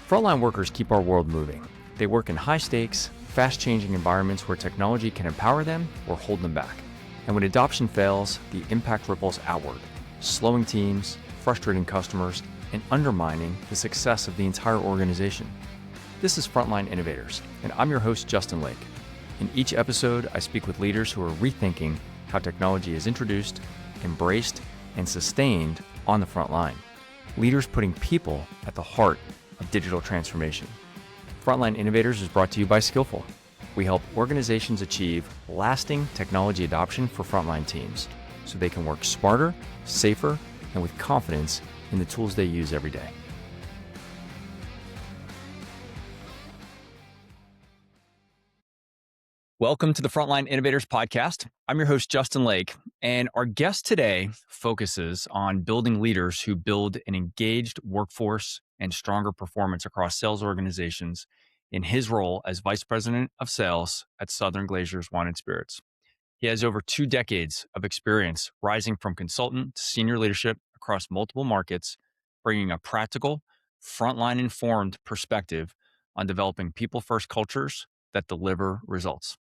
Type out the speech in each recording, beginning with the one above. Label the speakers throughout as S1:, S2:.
S1: Frontline workers keep our world moving. They work in high-stakes, fast-changing environments where technology can empower them or hold them back. And when adoption fails, the impact ripples outward, slowing teams, frustrating customers, and undermining the success of the entire organization. This is Frontline Innovators, and I'm your host, Justin Lake. In each episode, I speak with leaders who are rethinking how technology is introduced, embraced, and sustained on the front line. Leaders putting people at the heart of digital transformation. Frontline Innovators is brought to you by Skillful. We help organizations achieve lasting technology adoption for frontline teams so they can work smarter, safer, and with confidence in the tools they use every day. Welcome to the Frontline Innovators podcast. I'm your host, Justin Lake, and our guest today focuses on building leaders who build an engaged workforce and stronger performance across sales organizations in his role as Vice President of Sales at Southern Glazer's Wine and Spirits. He has over 2 decades of experience rising from consultant to senior leadership across multiple markets, bringing a practical, frontline-informed perspective on developing people-first cultures that deliver results.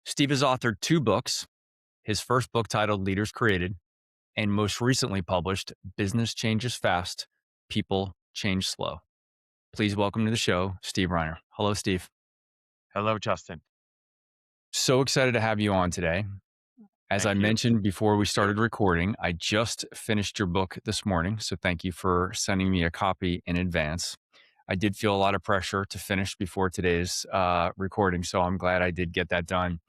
S1: Steve has authored 2 books, his first book titled Leaders Created, and most recently published Business Changes Fast, People Change Slow. Please welcome to the show, Steve Reiner. Hello, Steve.
S2: Hello, Justin.
S1: So excited to have you on today. As I mentioned before we started recording, I just finished your book this morning, so thank you for sending me a copy in advance. I did feel a lot of pressure to finish before today's recording, so I'm glad I did get that done.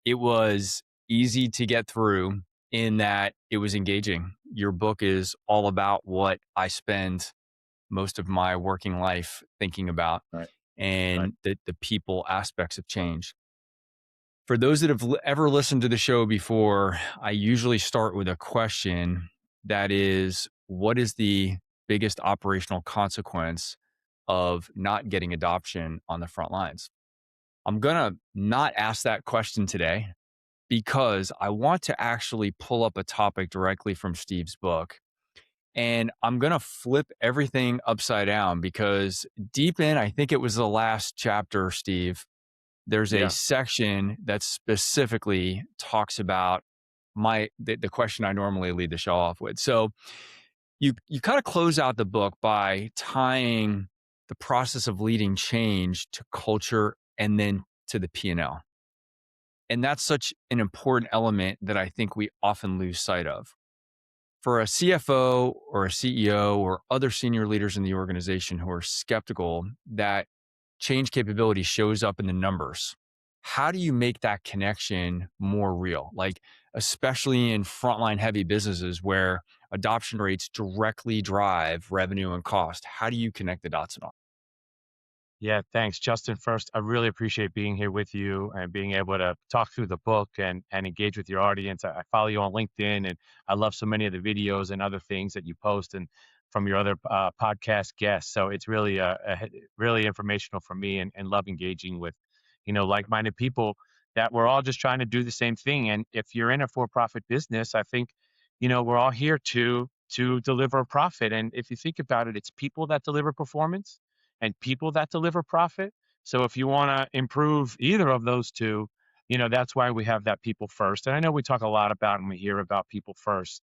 S1: It was easy to get through in that it was engaging. Your book is all about what I spend most of my working life thinking about, and the people aspects of change. For those that have ever listened to the show before, I usually start with a question that is, what is the biggest operational consequence of not getting adoption on the front lines? I'm going to not ask that question today because I want to actually pull up a topic directly from Steve's book. And I'm going to flip everything upside down because deep in, I think it was the last chapter, Steve, there's a section that specifically talks about the question I normally lead the show off with. So you kind of close out the book by tying the process of leading change to culture and then to the P&L. And that's such an important element that I think we often lose sight of. For a CFO or a CEO or other senior leaders in the organization who are skeptical that change capability shows up in the numbers, how do you make that connection more real? Like, especially in frontline heavy businesses where adoption rates directly drive revenue and cost. How do you connect the dots at all?
S2: Yeah, thanks, Justin. First, I really appreciate being here with you and being able to talk through the book and engage with your audience. I follow you on LinkedIn, and I love so many of the videos and other things that you post and from your other podcast guests. So it's really really informational for me, and love engaging with, like-minded people that we're all just trying to do the same thing. And if you're in a for-profit business, I think, we're all here to deliver a profit. And if you think about it, it's people that deliver performance and people that deliver profit. So if you want to improve either of those two, that's why we have that people first. And I know we talk a lot about and we hear about people first,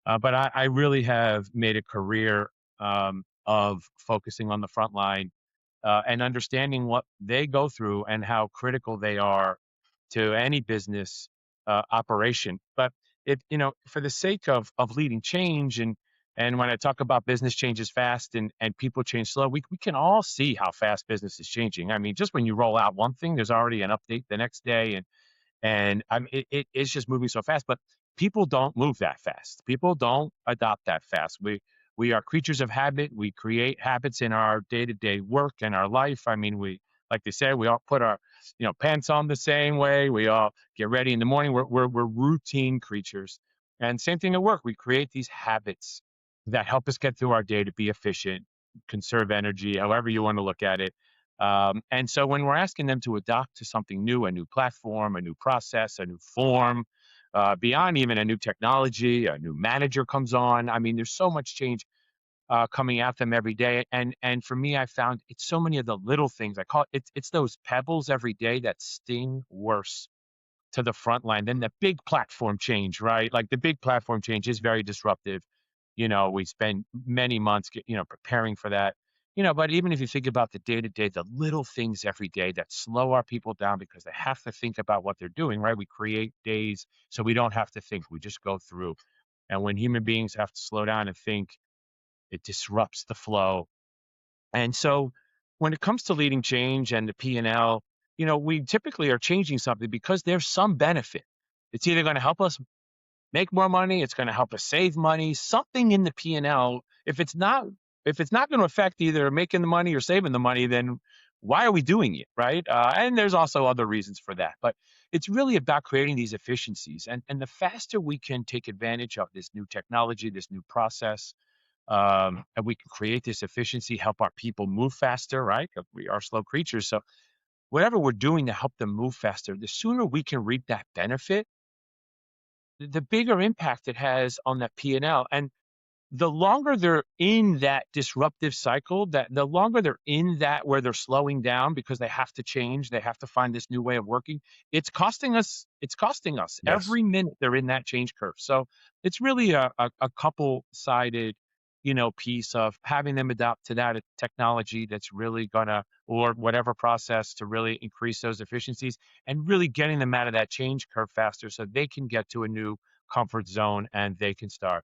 S2: but I really have made a career of focusing on the front line and understanding what they go through and how critical they are to any business operation. But for the sake of leading change, and when I talk about business changes fast and people change slow, we can all see how fast business is changing. I mean, just when you roll out one thing, there's already an update the next day, and it's just moving so fast. But people don't move that fast. People don't adopt that fast. We are creatures of habit. We create habits in our day-to-day work and our life. I mean, like they say, we all put our pants on the same way. We all get ready in the morning. We're routine creatures. And same thing at work. We create these habits that help us get through our day to be efficient, conserve energy, however you want to look at it. And so when we're asking them to adopt to something new, a new platform, a new process, a new form, beyond even a new technology, a new manager comes on. I mean, there's so much change. coming at them every day. And for me, I found it's so many of the little things. I call it, it's those pebbles every day that sting worse to the front line than the big platform change, right? Like the big platform change is very disruptive. We spend many months, preparing for that. But even if you think about the day to day, the little things every day that slow our people down because they have to think about what they're doing, right? We create days so we don't have to think. We just go through. And when human beings have to slow down and think, it disrupts the flow. And so when it comes to leading change and the P&L, we typically are changing something because there's some benefit. It's either going to help us make more money, it's going to help us save money, something in the P&L. If it's not going to affect either making the money or saving the money, then why are we doing it, right? And there's also other reasons for that. But it's really about creating these efficiencies. And the faster we can take advantage of this new technology, this new process, and we can create this efficiency, help our people move faster, right? 'Cause we are slow creatures. So whatever we're doing to help them move faster, the sooner we can reap that benefit, the bigger impact it has on that P&L. And the longer they're in that disruptive cycle, that the longer they're in that where they're slowing down because they have to change, they have to find this new way of working, it's costing us
S1: Yes.
S2: every minute they're in that change curve. So it's really a couple sided, piece of having them adapt to that technology that's really gonna, or whatever process to really increase those efficiencies, and really getting them out of that change curve faster so they can get to a new comfort zone and they can start,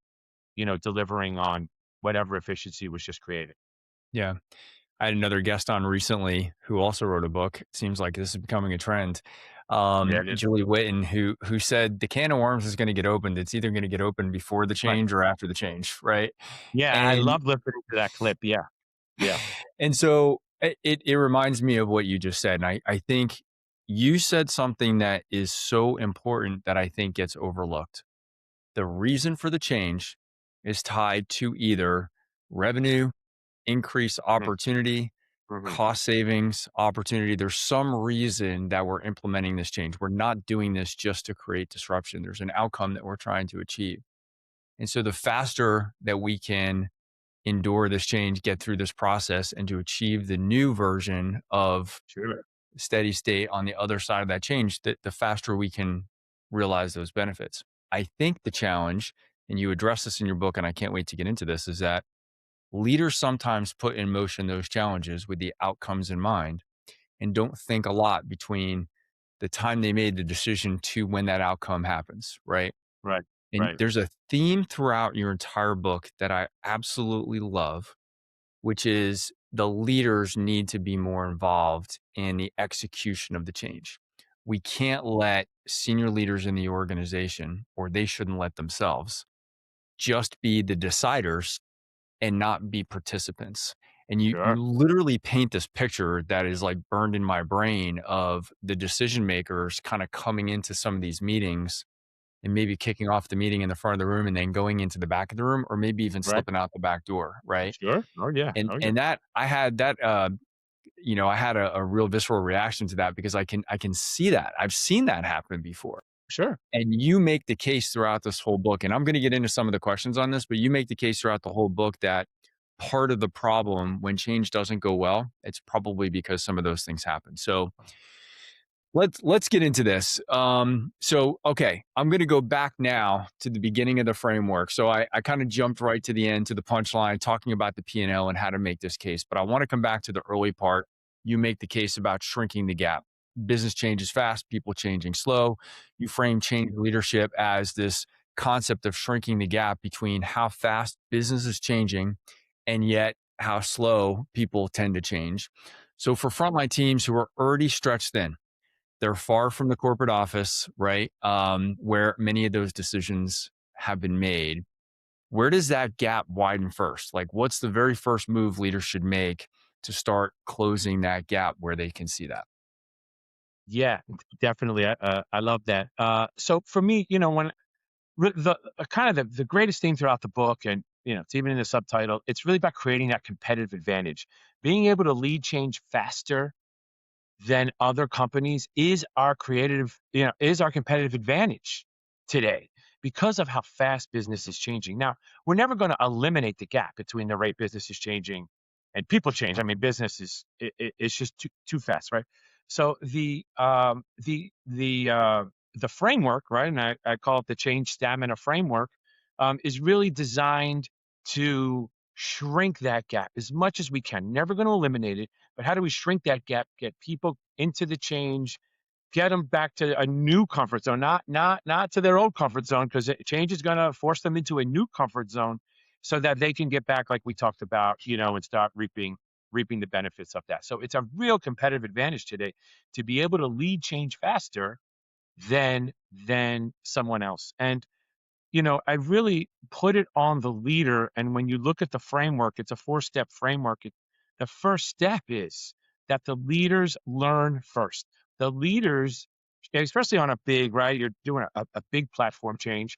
S2: delivering on whatever efficiency was just created.
S1: Yeah. I had another guest on recently who also wrote a book. It seems like this is becoming a trend.
S2: Yeah, it is.
S1: Julie Witten, who said the can of worms is going to get opened. It's either going to get opened before the
S2: Right.
S1: change or after the change, right?
S2: Yeah, I
S1: And
S2: love listening to that clip. Yeah. Yeah.
S1: and so it reminds me of what you just said. And I think you said something that is so important that I think gets overlooked. The reason for the change is tied to either revenue, increase
S2: Mhm,
S1: opportunity,
S2: mhm.
S1: cost savings, opportunity. There's some reason that we're implementing this change. We're not doing this just to create disruption. There's an outcome that we're trying to achieve. And so the faster that we can endure this change, get through this process, and to achieve the new version of
S2: Sure.
S1: steady state on the other side of that change, the faster we can realize those benefits. I think the challenge, and you address this in your book, and I can't wait to get into this, is that leaders sometimes put in motion those challenges with the outcomes in mind and don't think a lot between the time they made the decision to when that outcome happens, right?
S2: Right.
S1: And
S2: Right.
S1: there's a theme throughout your entire book that I absolutely love, which is the leaders need to be more involved in the execution of the change. We can't let senior leaders in the organization, or they shouldn't let themselves, just be the deciders and not be participants. And you
S2: Sure.
S1: literally paint this picture that is like burned in my brain of the decision makers kind of coming into some of these meetings and maybe kicking off the meeting in the front of the room and then going into the back of the room or maybe even
S2: Right.
S1: slipping out the back door, right?
S2: Sure. Oh, yeah.
S1: And
S2: Oh, yeah.
S1: and that I had that I had a real visceral reaction to that because I can see that. I've seen that happen before.
S2: Sure.
S1: And you make the case throughout this whole book, and I'm going to get into some of the questions on this, but you make the case throughout the whole book that part of the problem when change doesn't go well, it's probably because some of those things happen. So let's get into this. So okay, I'm going to go back now to the beginning of the framework. So I kind of jumped right to the end to the punchline, talking about the P&L and L and how to make this case. But I want to come back to the early part. You make the case about shrinking the gap. Business changes fast, people changing slow. You frame change leadership as this concept of shrinking the gap between how fast business is changing and yet how slow people tend to change. So for frontline teams who are already stretched thin, they're far from the corporate office, right? Where many of those decisions have been made. Where does that gap widen first? Like, what's the very first move leaders should make to start closing that gap where they can see that?
S2: Yeah, definitely. I love that. So for me, when the kind of the greatest thing throughout the book, and it's even in the subtitle, it's really about creating that competitive advantage. Being able to lead change faster than other companies is our competitive advantage today. because of how fast business is changing. Now, we're never going to eliminate the gap between the rate business is changing and people change. I mean, business is it's just too fast, right? So the framework, right, and I call it the change stamina framework, is really designed to shrink that gap as much as we can. Never going to eliminate it, but how do we shrink that gap, get people into the change, get them back to a new comfort zone, not to their old comfort zone, because change is going to force them into a new comfort zone, so that they can get back, like we talked about, and start reaping the benefits of that. So it's a real competitive advantage today to be able to lead change faster than someone else. And I really put it on the leader. And when you look at the framework, it's a four-step framework. The first step is that the leaders learn first. The leaders, especially on a big, right, you're doing a big platform change.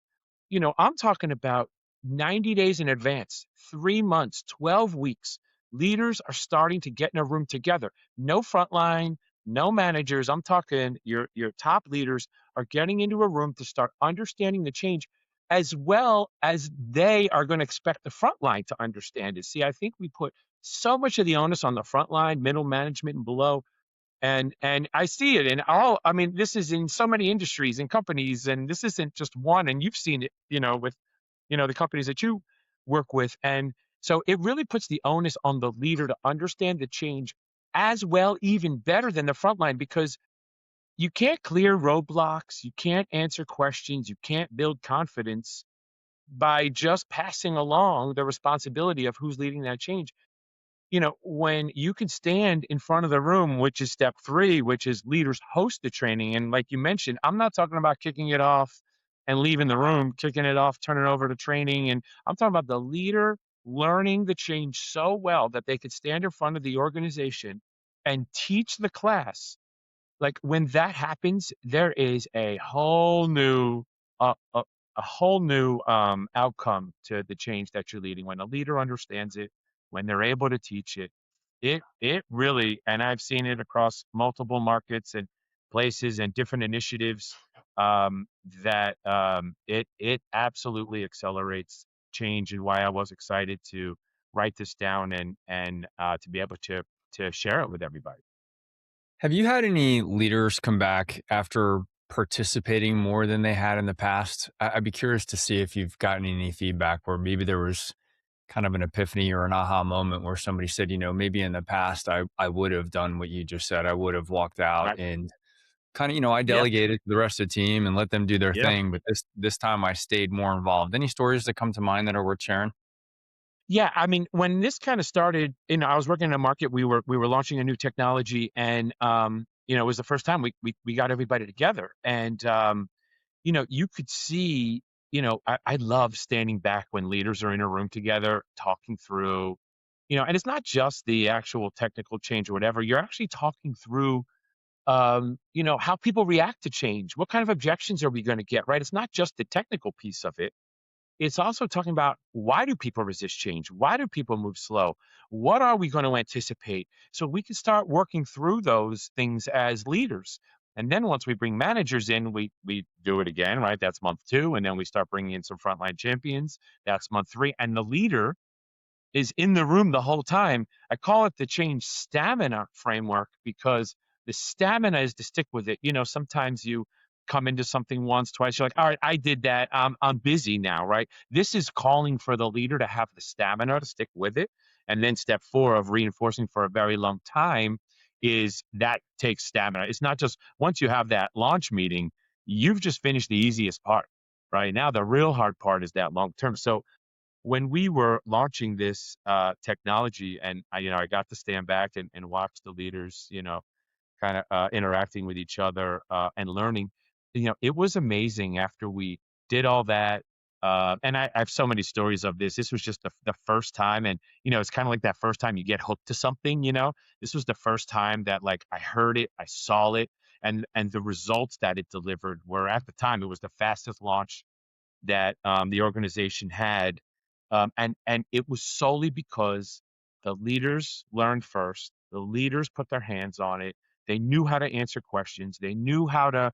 S2: I'm talking about 90 days in advance, 3 months, 12 weeks. Leaders are starting to get in a room together. No frontline, no managers. I'm talking your top leaders are getting into a room to start understanding the change, as well as they are going to expect the front line to understand it. See, I think we put so much of the onus on the front line, middle management, and below. And I see it in all. I mean, this is in so many industries and companies, and this isn't just one. And you've seen it, with the companies that you work with. And so it really puts the onus on the leader to understand the change as well, even better than the front line, because you can't clear roadblocks, you can't answer questions, you can't build confidence by just passing along the responsibility of who's leading that change. When you can stand in front of the room, which is step three, which is leaders host the training. And like you mentioned, I'm not talking about kicking it off and leaving the room, kicking it off, turning it over to training. And I'm talking about the leader learning the change so well that they could stand in front of the organization and teach the class. Like, when that happens, there is a whole new outcome to the change that you're leading. When a leader understands it, when they're able to teach it, it really, and I've seen it across multiple markets and places and different initiatives, that it absolutely accelerates change, and why I was excited to write this down and to be able to share it with everybody.
S1: Have you had any leaders come back after participating more than they had in the past? I'd be curious to see if you've gotten any feedback where maybe there was kind of an epiphany or an aha moment where somebody said, maybe in the past I would have done what you just said. I would have walked out
S2: Right.
S1: and kind of, I
S2: Yeah.
S1: delegated to the rest of the team and let them do their
S2: Yeah.
S1: thing. But this time I stayed more involved. Any stories that come to mind that are worth sharing?
S2: Yeah, I mean, when this kind of started, I was working in a market. We were launching a new technology, and it was the first time we got everybody together, and you could see, I love standing back when leaders are in a room together talking through, and it's not just the actual technical change or whatever. You're actually talking through, how people react to change. What kind of objections are we going to get? Right? It's not just the technical piece of it, it's also talking about, why do people resist change? Why do people move slow? What are we going to anticipate? So we can start working through those things as leaders. And then once we bring managers in, we do it again, right? That's month two. And then we start bringing in some frontline champions. That's month three. And the leader is in the room the whole time. I call it the change stamina framework, because the stamina is to stick with it. Sometimes you come into something once, twice, you're like, all right, I did that. I'm busy now, right? This is calling for the leader to have the stamina to stick with it. And then step four of reinforcing for a very long time is that takes stamina. It's not just once you have that launch meeting, you've just finished the easiest part. Right now, the real hard part is that long term. So when we were launching this technology, and I got to stand back and watch the leaders, kind of interacting with each other and learning, it was amazing after we did all that. And I have so many stories of this. This was just the first time. And, it's kind of like that first time you get hooked to something, this was the first time that, like, I heard it, I saw it, and the results that it delivered were, at the time, it was the fastest launch that the organization had, and it was solely because the leaders learned first. The leaders put their hands on it. They knew how to answer questions. They knew how to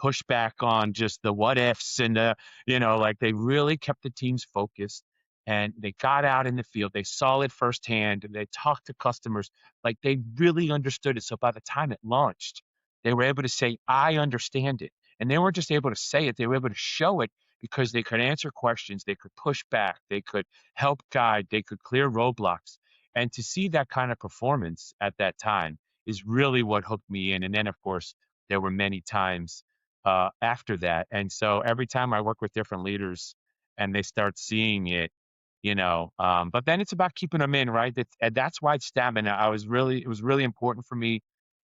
S2: push back on just the what ifs and like they really kept the teams focused and they got out in the field. They saw it firsthand and they talked to customers like they really understood it. So by the time it launched, they were able to say, I understand it. And they weren't just able to say it, they were able to show it because they could answer questions, they could push back, they could help guide, they could clear roadblocks. And to see that kind of performance at that time is really what hooked me in. And then, of course, there were many times after that. And so every time I work with different leaders and they start seeing it, but then it's about keeping them in, right? And that's why stamina. It was really important for me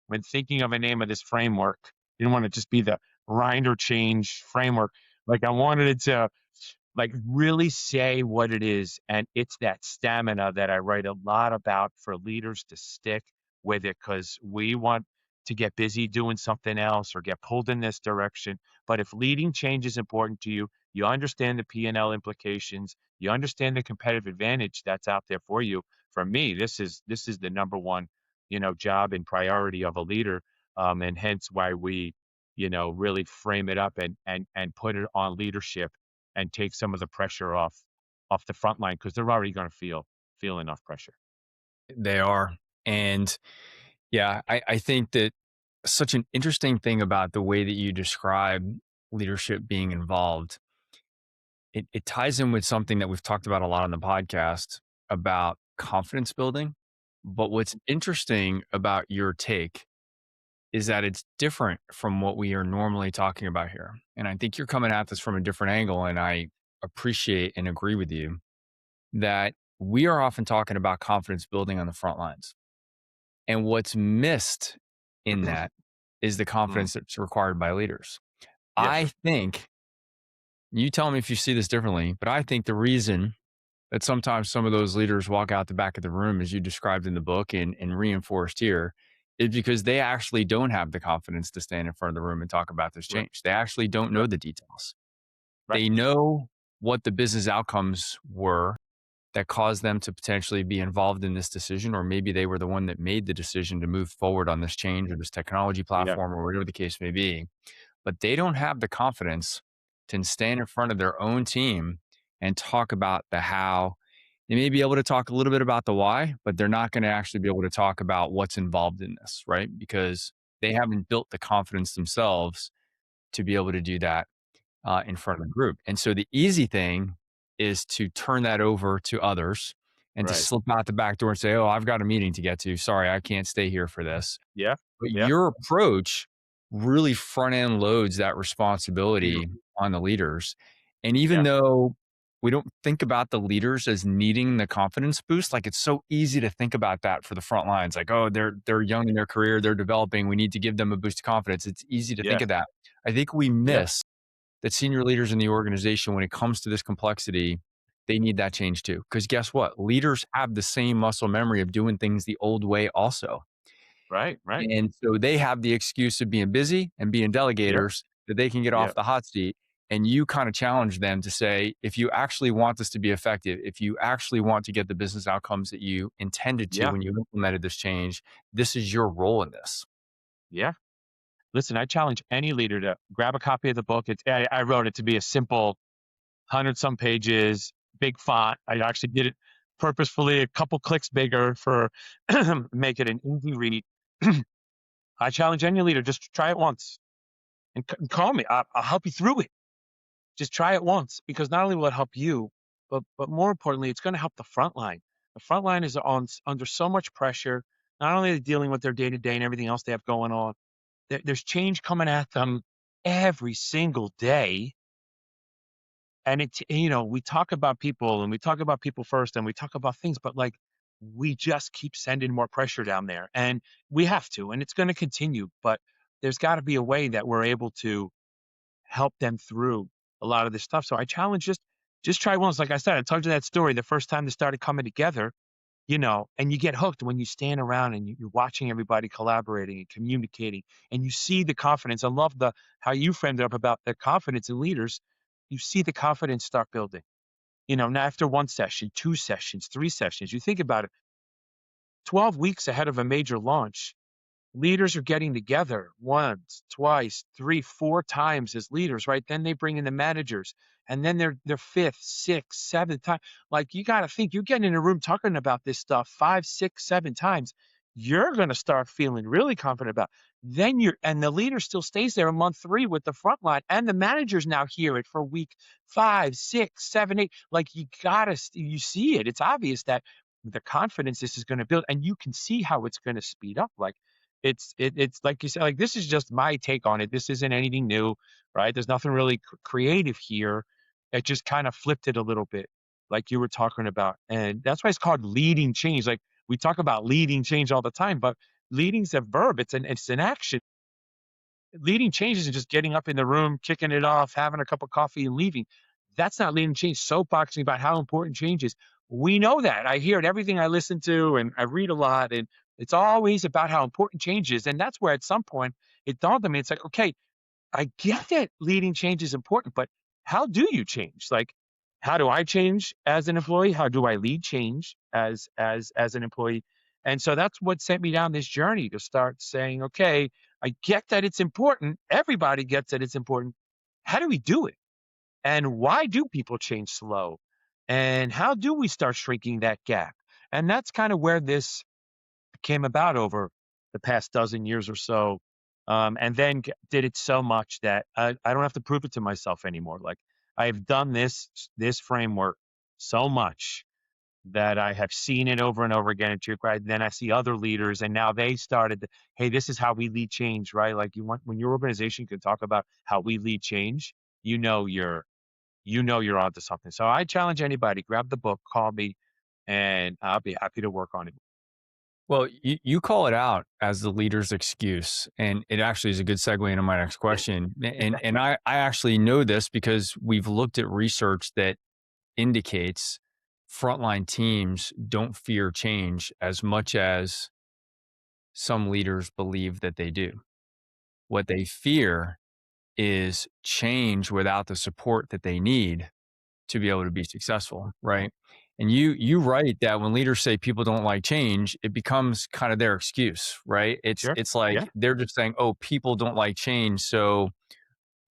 S2: when thinking of a name of this framework. Didn't want to just be the Reiner change framework. Like I wanted it to like really say what it is. And it's that stamina that I write a lot about for leaders to stick with it because we want to get busy doing something else or get pulled in this direction. But if leading change is important to you, you understand the P&L implications, you understand the competitive advantage that's out there for you. For me, this is the number one, job and priority of a leader. And hence why we, really frame it up and put it on leadership and take some of the pressure off the front line because they're already going to feel enough pressure.
S1: They are. And yeah, I think that such an interesting thing about the way that you describe leadership being involved, it ties in with something that we've talked about a lot on the podcast about confidence building. But what's interesting about your take is that it's different from what we are normally talking about here. And I think you're coming at this from a different angle. And I appreciate and agree with you that we are often talking about confidence building on the front lines. And what's missed in that is the
S2: Mm,
S1: confidence that's required by leaders. I
S2: yes,
S1: think, you tell me if you see this differently, but I think the reason that sometimes some of those leaders walk out the back of the room, as you described in the book and reinforced here, is because they actually don't have the confidence to stand in front of the room and talk about this
S2: right,
S1: change. They actually don't know
S2: right,
S1: the details.
S2: right,
S1: They know what the business outcomes were that caused them to potentially be involved in this decision, or maybe they were the one that made the decision to move forward on this change or this technology
S2: yeah,
S1: platform or whatever the case may be. But they don't have the confidence to stand in front of their own team and talk about the how. They may be able to talk a little bit about the why, but they're not going to actually be able to talk about what's involved in this, right? Because they haven't built the confidence themselves to be able to do that in front of the group. And so the easy thing is to turn that over to others and to
S2: right,
S1: slip out the back door and say, "Oh, I've got a meeting to get to. Sorry, I can't stay here for this."
S2: yeah,
S1: But
S2: yeah,
S1: your approach really front end loads that
S2: mm,
S1: responsibility on the leaders. And even
S2: yeah,
S1: though we don't think about the leaders as needing the confidence boost, like it's so easy to think about that for the front lines. Like, oh, they're young in their career, they're developing. We need to give them a boost of confidence. It's easy to think
S2: yeah,
S1: of that. I think we
S2: yeah,
S1: miss that senior leaders in the organization, when it comes to this complexity, they need that change too. Because guess what? Leaders have the same muscle memory of doing things the old way also.
S2: right, right,
S1: And so they have the excuse of being busy and being
S2: yeah,
S1: delegators that they can get
S2: yeah,
S1: off the hot seat. And you kind of challenge them to say, if you actually want this to be effective, if you actually want to get the business outcomes that you intended to
S2: yeah,
S1: when you implemented this change, this is your role in this.
S2: yeah. Listen, I challenge any leader to grab a copy of the book. I wrote it to be a simple 100 some pages, big font. I actually did it purposefully a couple clicks bigger for make it an easy read. I challenge any leader just to try it once and call me. I'll help you through it. Just try it once because not only will it help you, but more importantly, it's going to help the front line. The front line is under so much pressure. Not only are they dealing with their day to day and everything else they have going on, there's change coming at them every single day. And we talk about people and we talk about people first and we talk about things, but like we just keep sending more pressure down there and we have to, and it's going to continue. But there's got to be a way that we're able to help them through a lot of this stuff. So I challenge just try once. Like I said, I told you that story the first time they started coming together, and you get hooked when you stand around and you're watching everybody collaborating and communicating and you see the confidence. I love the how you framed it up about the confidence in leaders. You see the confidence start building. Now after one session, two sessions, three sessions, you think about it, 12 weeks ahead of a major launch, Leaders are getting together once, twice, 3, 4 times as leaders, right? Then they bring in the managers, and then their 5th, 6th, 7th time. Like, you gotta think, you're getting in a room talking about this stuff 5, 6, 7 times. You're gonna start feeling really confident about. Then you're and the leader still stays there in month 3 with the front line, and the managers now hear it for week 5, 6, 7, 8. Like, you gotta you see it. It's obvious that the confidence this is gonna build, and you can see how it's gonna speed up. Like, it's like you said, like, this is just my take on it. This isn't anything new, right? There's nothing really creative here. It just kind of flipped it a little bit, like you were talking about. And that's why it's called leading change. Like, we talk about leading change all the time, but leading's a verb. It's an action. Leading change isn't just getting up in the room, kicking it off, having a cup of coffee and leaving. That's not leading change. Soapboxing about how important change is. We know that. I hear it everything I listen to and I read a lot, and it's always about how important change is. And that's where at some point it dawned on me. It's like, okay, I get that leading change is important, but how do you change? Like, how do I change as an employee? How do I lead change as an employee? And so that's what sent me down this journey to start saying, okay, I get that it's important. Everybody gets that it's important. How do we do it? And why do people change slow? And how do we start shrinking that gap? And that's kind of where this came about over the past dozen years or so. And then did it so much that I don't have to prove it to myself anymore. Like, I've done this framework so much that I have seen it over and over again at your right. Then I see other leaders, and now they started. Hey, this is how we lead change, right? Like, you want when your organization can talk about how we lead change, you're onto something. So I challenge anybody: grab the book, call me, and I'll be happy to work on it.
S1: Well, you call it out as the leader's excuse, and it actually is a good segue into my next question. And I actually know this because we've looked at research that indicates frontline teams don't fear change as much as some leaders believe that they do. What they fear is change without the support that they need to be able to be successful, right? And you write that when leaders say people don't like change, it becomes kind of their excuse, right? It's
S2: Sure.
S1: it's like
S2: Yeah.
S1: they're just saying, "Oh, people don't like change, so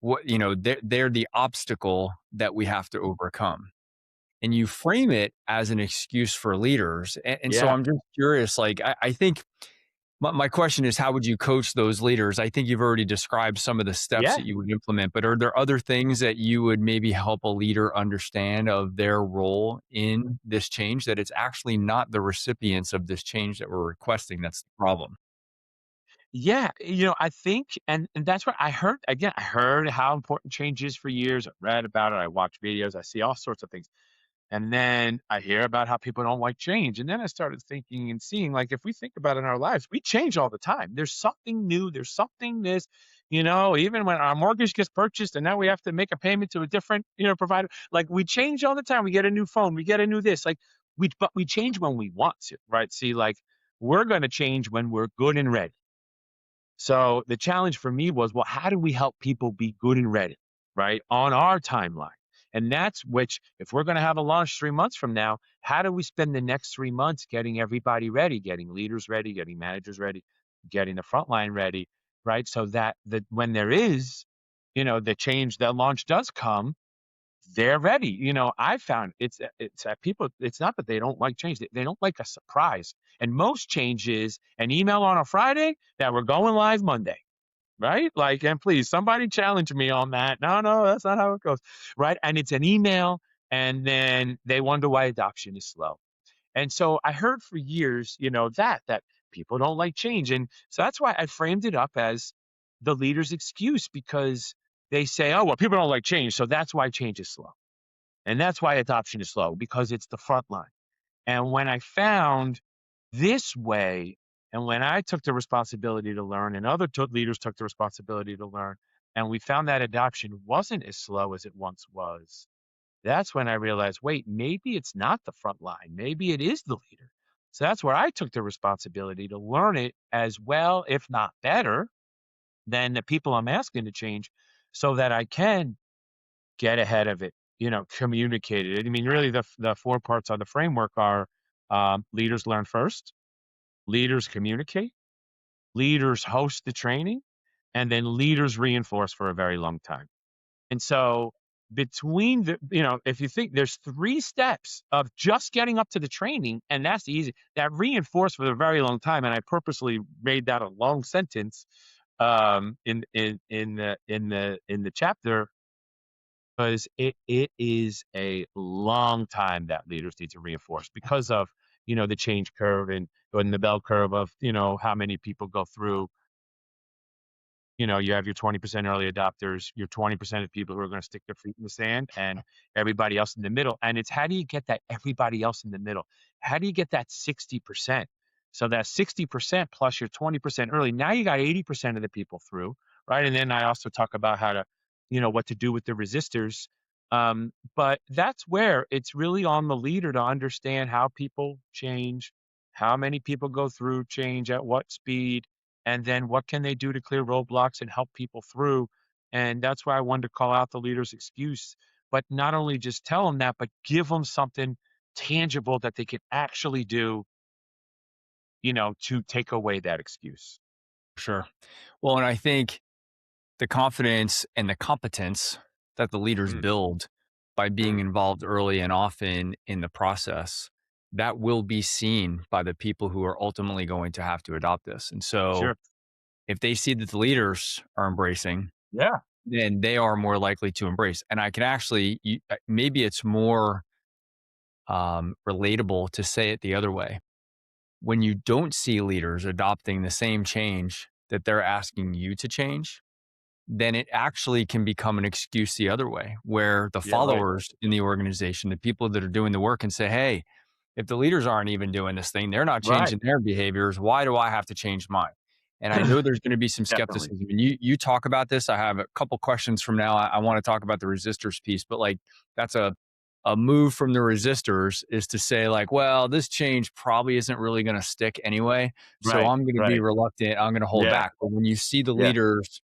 S1: what, they're the obstacle that we have to overcome." And you frame it as an excuse for leaders. And so
S2: Yeah.
S1: I'm just curious, like I think my question is, how would you coach those leaders? I think you've already described some of the steps
S2: Yeah.
S1: that you would implement, but are there other things that you would maybe help a leader understand of their role in this change, that it's actually not the recipients of this change that we're requesting that's the problem?
S2: Yeah, I think, and that's what I heard. Again, I heard how important change is for years. I read about it. I watch videos. I see all sorts of things. And then I hear about how people don't like change. And then I started thinking and seeing, like, if we think about it in our lives, we change all the time. There's something new. There's something this, even when our mortgage gets purchased and now we have to make a payment to a different, provider. Like, we change all the time. We get a new phone. We get a new this. Like, but we change when we want to, right? See, like, we're going to change when we're good and ready. So the challenge for me was, well, how do we help people be good and ready, right, on our timeline? And that's which, if we're going to have a launch 3 months from now, how do we spend the next 3 months getting everybody ready, getting leaders ready, getting managers ready, getting the front line ready, right? So that when there is, the change, that launch does come, they're ready. I found it's that people, it's not that they don't like change. They don't like a surprise. And most change is an email on a Friday that we're going live Monday, right? Like, and please, somebody challenge me on that. No, no, that's not how it goes, right? And it's an email, and then they wonder why adoption is slow. And so I heard for years, that people don't like change. And so that's why I framed it up as the leader's excuse, because they say, oh, well, people don't like change. So that's why change is slow. And that's why adoption is slow, because it's the front line. And when I found this way, and when I took the responsibility to learn, and other leaders took the responsibility to learn, and we found that adoption wasn't as slow as it once was, that's when I realized, wait, maybe it's not the front line. Maybe it is the leader. So that's where I took the responsibility to learn it as well, if not better, than the people I'm asking to change, so that I can get ahead of it, communicate it. I mean, really, the 4 parts of the framework are, leaders learn first, leaders communicate, leaders host the training, and then leaders reinforce for a very long time. And so between if you think there's 3 steps of just getting up to the training, and that's easy. That reinforced for a very long time, and I purposely made that a long sentence, in the chapter, because it is a long time that leaders need to reinforce because of, the change curve and the bell curve of, how many people go through. You have your 20% early adopters, your 20% of people who are going to stick their feet in the sand, and everybody else in the middle. And it's, how do you get that everybody else in the middle? How do you get that 60%? So that 60% plus your 20% early, now you got 80% of the people through, right? And then I also talk about how to, what to do with the resistors. But that's where it's really on the leader to understand how people change, how many people go through change at what speed, and then what can they do to clear roadblocks and help people through. And that's why I wanted to call out the leader's excuse, but not only just tell them that, but give them something tangible that they can actually do, to take away that excuse.
S1: Sure. Well, and I think the confidence and the competence that the leaders
S2: Mm,
S1: build by being
S2: mm,
S1: involved early and often in the process, that will be seen by the people who are ultimately going to have to adopt this. And so
S2: sure.
S1: if they see that the leaders are embracing,
S2: Yeah.
S1: then they are more likely to embrace. And I can actually, maybe it's more relatable to say it the other way. When you don't see leaders adopting the same change that they're asking you to change, then it actually can become an excuse the other way, where the
S2: Yeah. Right.
S1: followers in the organization, the people that are doing the work, can say, hey, if the leaders aren't even doing this thing, they're not
S2: Right.
S1: changing their behaviors. Why do I have to change mine? And I know there's going to be some
S2: Definitely.
S1: skepticism. And you talk about this. I have a couple questions from now. I want to talk about the resistors piece, but like that's a move from the resistors is to say like, well, this change probably isn't really going to stick anyway. So
S2: Right.
S1: I'm going to be
S2: Right.
S1: reluctant. I'm going to hold
S2: Yeah.
S1: back. But when you see the
S2: Yeah.
S1: leaders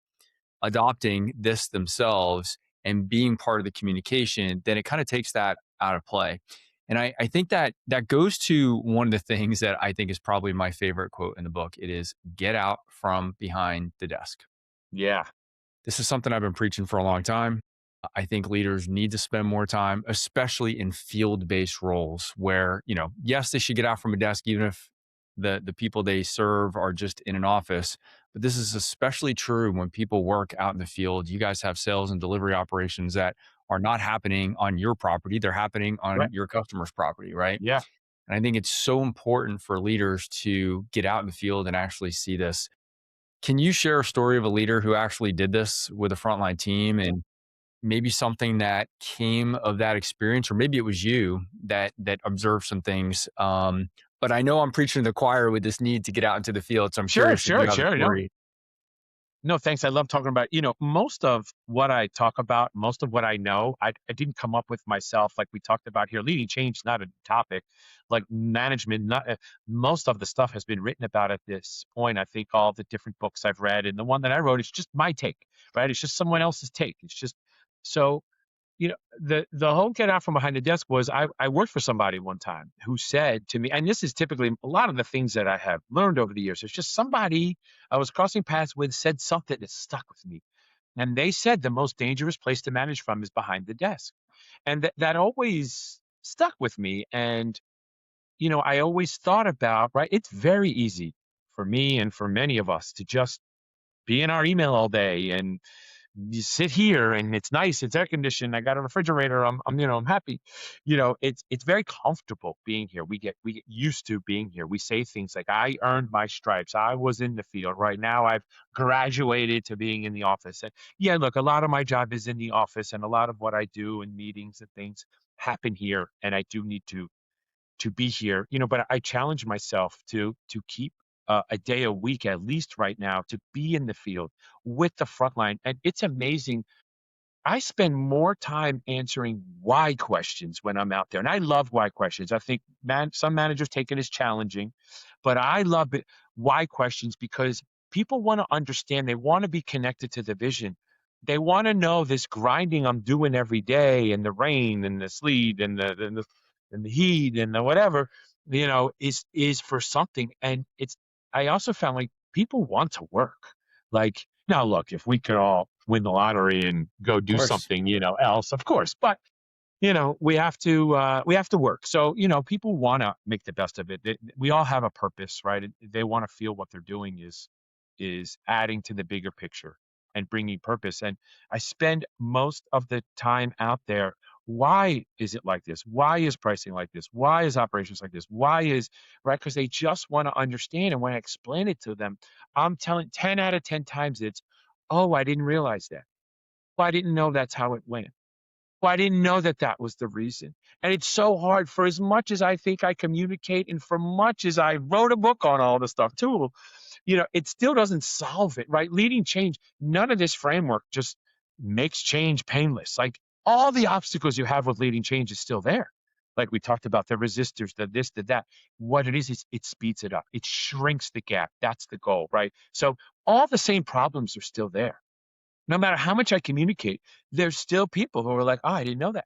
S1: adopting this themselves and being part of the communication, then it kind of takes that out of play. And I think that that goes to one of the things that I think is probably my favorite quote in the book. It is get out from behind the desk.
S2: Yeah.
S1: This is something I've been preaching for a long time. I think leaders need to spend more time, especially in field-based roles where, yes, they should get out from a desk, even if the people they serve are just in an office. But this is especially true when people work out in the field. You guys have sales and delivery operations that are not happening on your property, they're happening on
S2: Right.
S1: your customer's property, right?
S2: Yeah.
S1: And I think it's so important for leaders to get out in the field and actually see this. Can you share a story of a leader who actually did this with a frontline team and maybe something that came of that experience, or maybe it was you that observed some things? But I know I'm preaching to the choir with this need to get out into the field, so I'm
S2: Sure.
S1: curious if you
S2: Sure.
S1: have a
S2: Sure. No.
S1: story.
S2: No, thanks. I love talking about, most of what I talk about, most of what I know, I didn't come up with myself. Like we talked about here, leading change is not a topic. Like management, not most of the stuff has been written about at this point. I think all the different books I've read, and the one that I wrote is just my take, right? It's just someone else's take. It's just so, the whole get out from behind the desk was, I worked for somebody one time who said to me, and this is typically a lot of the things that I have learned over the years. It's just somebody I was crossing paths with said something that stuck with me. And they said the most dangerous place to manage from is behind the desk. And that always stuck with me. And, I always thought about, right, it's very easy for me and for many of us to just be in our email all day, and you sit here and it's nice, it's air conditioned, I got a refrigerator, I'm happy. It's very comfortable being here. We get used to being here. We say things like, I earned my stripes, I was in the field, right now I've graduated to being in the office. And yeah, look, a lot of my job is in the office, and a lot of what I do in meetings and things happen here, and I do need to be here, but I challenge myself to keep a day a week at least right now to be in the field with the front line. And it's amazing. I spend more time answering why questions when I'm out there. And I love why questions. I think some managers take it as challenging, but I love it, why questions, because people want to understand, they want to be connected to the vision. They want to know this grinding I'm doing every day, and the rain and the sleet and the heat and the whatever, is for something. And I also found, like, people want to work. Like, now look, if we could all win the lottery and go
S1: Of
S2: do
S1: course.
S2: something, else, of course, but we have to work. So, people want to make the best of it. We all have a purpose, right? They want to feel what they're doing is adding to the bigger picture and bringing purpose. And I spend most of the time out there. Why is it like this? Why is pricing like this? Why is operations like this? Why is right? Because they just want to understand. And when I explain it to them, I'm telling 10 out of 10 times oh, I didn't realize that. Well, I didn't know that's how it went. Well, I didn't know that that was the reason. And it's so hard for as much as I think I communicate and for much as I wrote a book on all this stuff too, it still doesn't solve it, right? Leading change, none of this framework just makes change painless. Like all the obstacles you have with leading change is still there. Like we talked about the resistors, the this, the that. What it is it speeds it up. It shrinks the gap. That's the goal, right? So all the same problems are still there. No matter how much I communicate, there's still people who are like, "Oh, I didn't know that."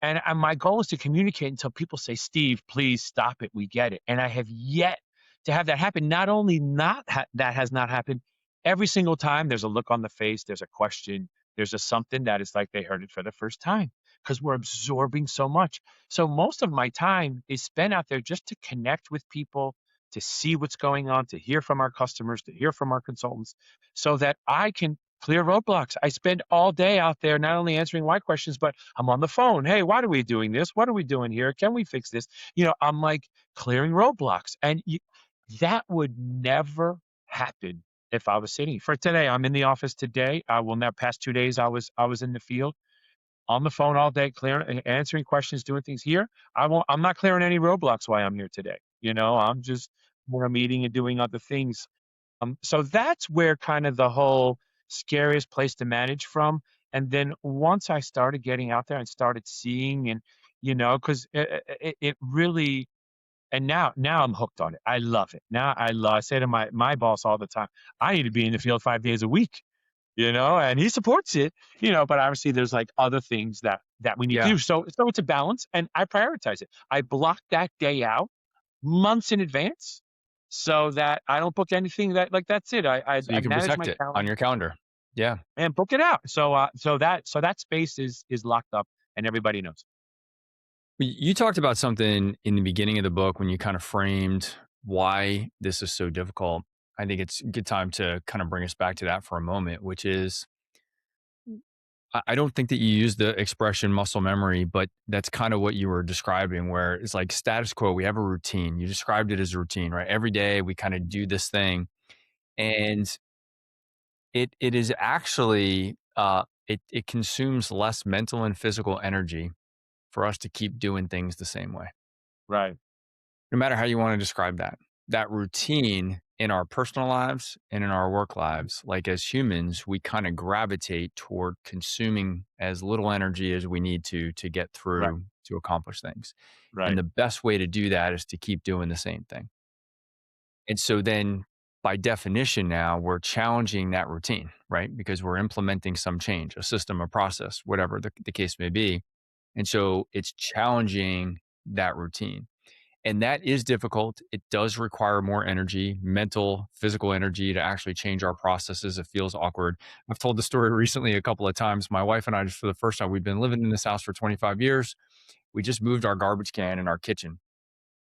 S2: And my goal is to communicate until people say, "Steve, please stop it. We get it." And I have yet to have that happen. Not only that has not happened, every single time there's a look on the face, there's a question, there's a something that is like they heard it for the first time because we're absorbing so much. So most of my time is spent out there just to connect with people, to see what's going on, to hear from our customers, to hear from our consultants, so that I can clear roadblocks. I spend all day out there not only answering why questions, but I'm on the phone. Hey, why are we doing this? What are we doing here? Can we fix this? I'm like clearing roadblocks. And that would never happen if I was sitting. For today, I'm in the office today. I will now past 2 days I was in the field on the phone all day, clearing answering questions, doing things here. I'm not clearing any roadblocks while I'm here today. I'm just more meeting and doing other things. So that's where kind of the whole scariest place to manage from. And then once I started getting out there and started seeing, and because it really, and now I'm hooked on it. I love it. Now I say to my boss all the time, I need to be in the field 5 days a week. And he supports it. But obviously there's like other things that we need to
S1: Yeah.
S2: do. So it's a balance, and I prioritize it. I block that day out months in advance so that I don't book anything that like that's it.
S1: So
S2: I
S1: you can
S2: manage
S1: protect
S2: my
S1: it on
S2: calendar
S1: your calendar. Yeah.
S2: and book it out. So that space is locked up and everybody knows.
S1: You talked about something in the beginning of the book when you kind of framed why this is so difficult. I think it's a good time to kind of bring us back to that for a moment, which is I don't think that you use the expression muscle memory, but that's kind of what you were describing, where it's like status quo. We have a routine. You described it as a routine, right? Every day we kind of do this thing. And it is actually it consumes less mental and physical energy for us to keep doing things the same way.
S2: Right.
S1: No matter how you want to describe that routine in our personal lives and in our work lives, like as humans, we kind of gravitate toward consuming as little energy as we need to get
S2: Right.
S1: through to accomplish things. And
S2: Right.
S1: the best way to do that is to keep doing the same thing. And so then by definition now we're challenging that routine, right? Because we're implementing some change, a system, a process, whatever the case may be. And so it's challenging that routine. And that is difficult. It does require more energy, mental, physical energy to actually change our processes. It feels awkward. I've told the story recently a couple of times. My wife and I, just for the first time, we've been living in this house for 25 years. We just moved our garbage can in our kitchen.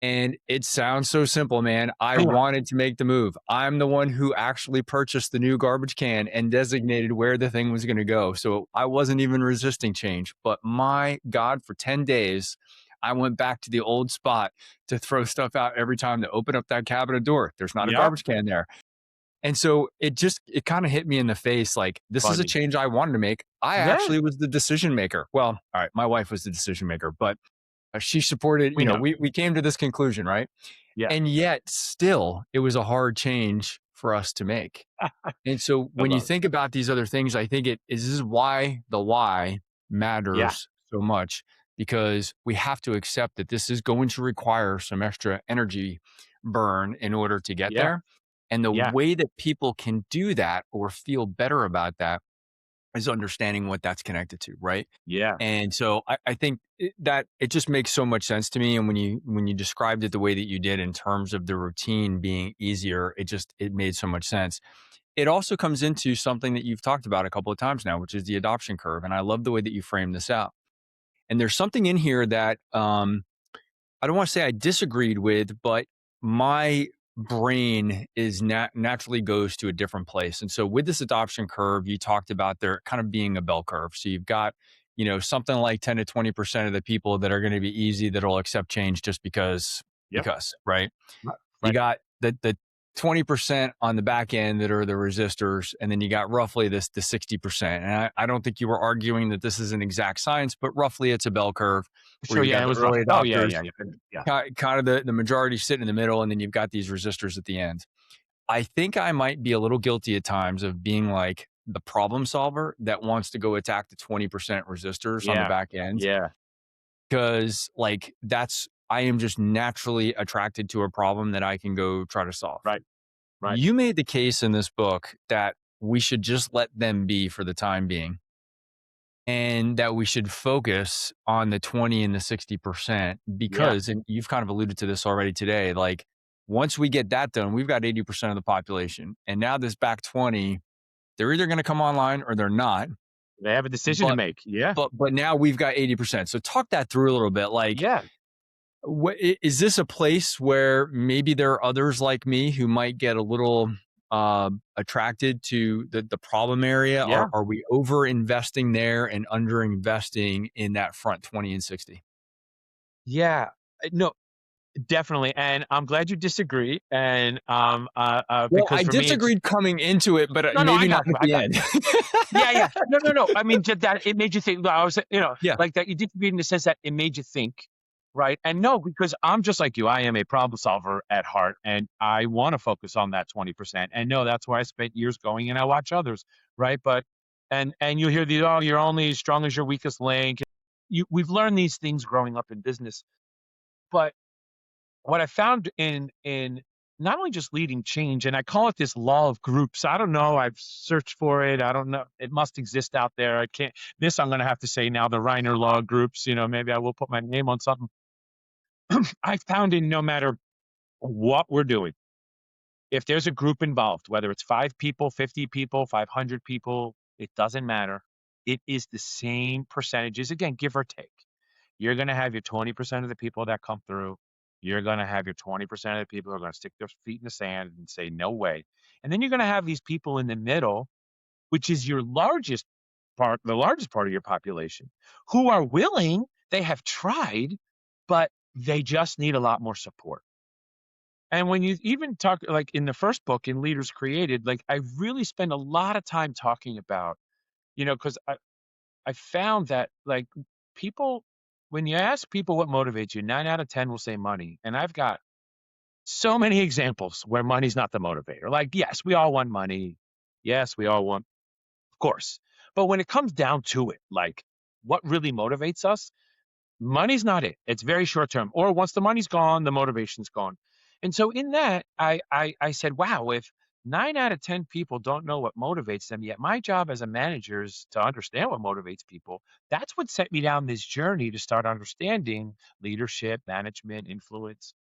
S1: And it sounds so simple, man. I wanted to make the move. I'm the one who actually purchased the new garbage can and designated where the thing was going to go. So I wasn't even resisting change. But my God, for 10 days, I went back to the old spot to throw stuff out every time to open up that cabinet door. There's not a
S2: Yep.
S1: garbage can there. And so it kind of hit me in the face like, this is a
S2: Funny.
S1: change I wanted to make. I
S2: Yeah.
S1: actually was the decision maker. Well, all right, my wife was the decision maker, but she supported,
S2: We know.
S1: we came to this conclusion, right?
S2: Yeah.
S1: And yet still it was a hard change for us to make. And so
S2: I
S1: when you
S2: love it.
S1: think about these other things, I think this is why the why
S2: Yeah.
S1: matters so much, because we have to accept that this is going to require some extra energy burn in order to get
S2: Yeah.
S1: there. And the
S2: Yeah.
S1: way that people can do that or feel better about that is understanding what that's connected to, right?
S2: Yeah.
S1: And so I think that it just makes so much sense to me. And when you described it the way that you did in terms of the routine being easier, it made so much sense. It also comes into something that you've talked about a couple of times now, which is the adoption curve. And I love the way that you frame this out. And there's something in here that I don't want to say I disagreed with, but my brain is naturally goes to a different place. And so with this adoption curve, you talked about there kind of being a bell curve. So you've got, something like 10 to 20% of the people that are going to be easy that'll accept change just
S2: Yep.
S1: right?
S2: Right.
S1: You
S2: Right.
S1: got the 20% on the back end that are the resistors, and then you got roughly the 60%. And I don't think you were arguing that this is an exact science, but roughly it's a bell curve where
S2: Sure.
S1: you've
S2: Yeah.
S1: got
S2: It
S1: the
S2: was rough.
S1: early
S2: Oh, yeah.
S1: adopters,
S2: Yeah. Yeah. Yeah.
S1: kind of the majority sitting in the middle, and then you've got these resistors at the end. I think I might be a little guilty at times of being like the problem solver that wants to go attack the 20% resistors on the
S2: Yeah.
S1: back end
S2: Yeah.
S1: because like I am just naturally attracted to a problem that I can go try to solve.
S2: Right. Right.
S1: You made the case in this book that we should just let them be for the time being and that we should focus on the 20 and the 60%
S2: Yeah.
S1: because, and you've kind of alluded to this already today, like once we get that done, we've got 80% of the population. And now this back 20, they're either going to come online or they're not.
S2: They have a decision to
S1: But
S2: make. Yeah.
S1: but now we've got 80%. So talk that through a little bit. Like,
S2: Yeah.
S1: is this a place where maybe there are others like me who might get a little attracted to the problem area?
S2: Yeah.
S1: Are we over investing there and under investing in that front 20 and 60?
S2: Yeah. No, definitely. And I'm glad you disagree. And
S1: Well,
S2: because
S1: I
S2: for me, it's
S1: disagreed coming into it, but
S2: no, I
S1: maybe not
S2: got you.
S1: at
S2: I
S1: the
S2: got
S1: end.
S2: you. Yeah, yeah. No, no, no. I mean, just that it made you think. I was,
S1: Yeah.
S2: like that. You did read in the sense that it made you think, right? And no, because I'm just like you. I am a problem solver at heart, and I want to focus on that 20%. And no, that's why I spent years going, and I watch others, right? But and you hear the oh, you're only as strong as your weakest link. We've learned these things growing up in business, but what I found in not only just leading change, and I call it this law of groups. I don't know. I've searched for it. I don't know. It must exist out there. I can't. This I'm going to have to say now. The Reiner law of groups. Maybe I will put my name on something. I found in no matter what we're doing, if there's a group involved, whether it's 5 people, 50 people, 500 people, it doesn't matter. It is the same percentages. Again, give or take. You're going to have your 20% of the people that come through. You're going to have your 20% of the people who are going to stick their feet in the sand and say, no way. And then you're going to have these people in the middle, which is the largest part of your population, who are willing, they have tried, but they just need a lot more support. And when you even talk, like in the first book, in Leaders Created, like I really spend a lot of time talking about, because I found that like people, when you ask people what motivates you, 9 out of 10 will say money. And I've got so many examples where money's not the motivator. Like, yes, we all want money. Yes, we all want, of course. But when it comes down to it, like what really motivates us, money's not it. It's very short term. Or once the money's gone, the motivation's gone. And so in that, I said, wow, if 9 out of 10 people don't know what motivates them, yet my job as a manager is to understand what motivates people. That's what set me down this journey to start understanding leadership, management, influence.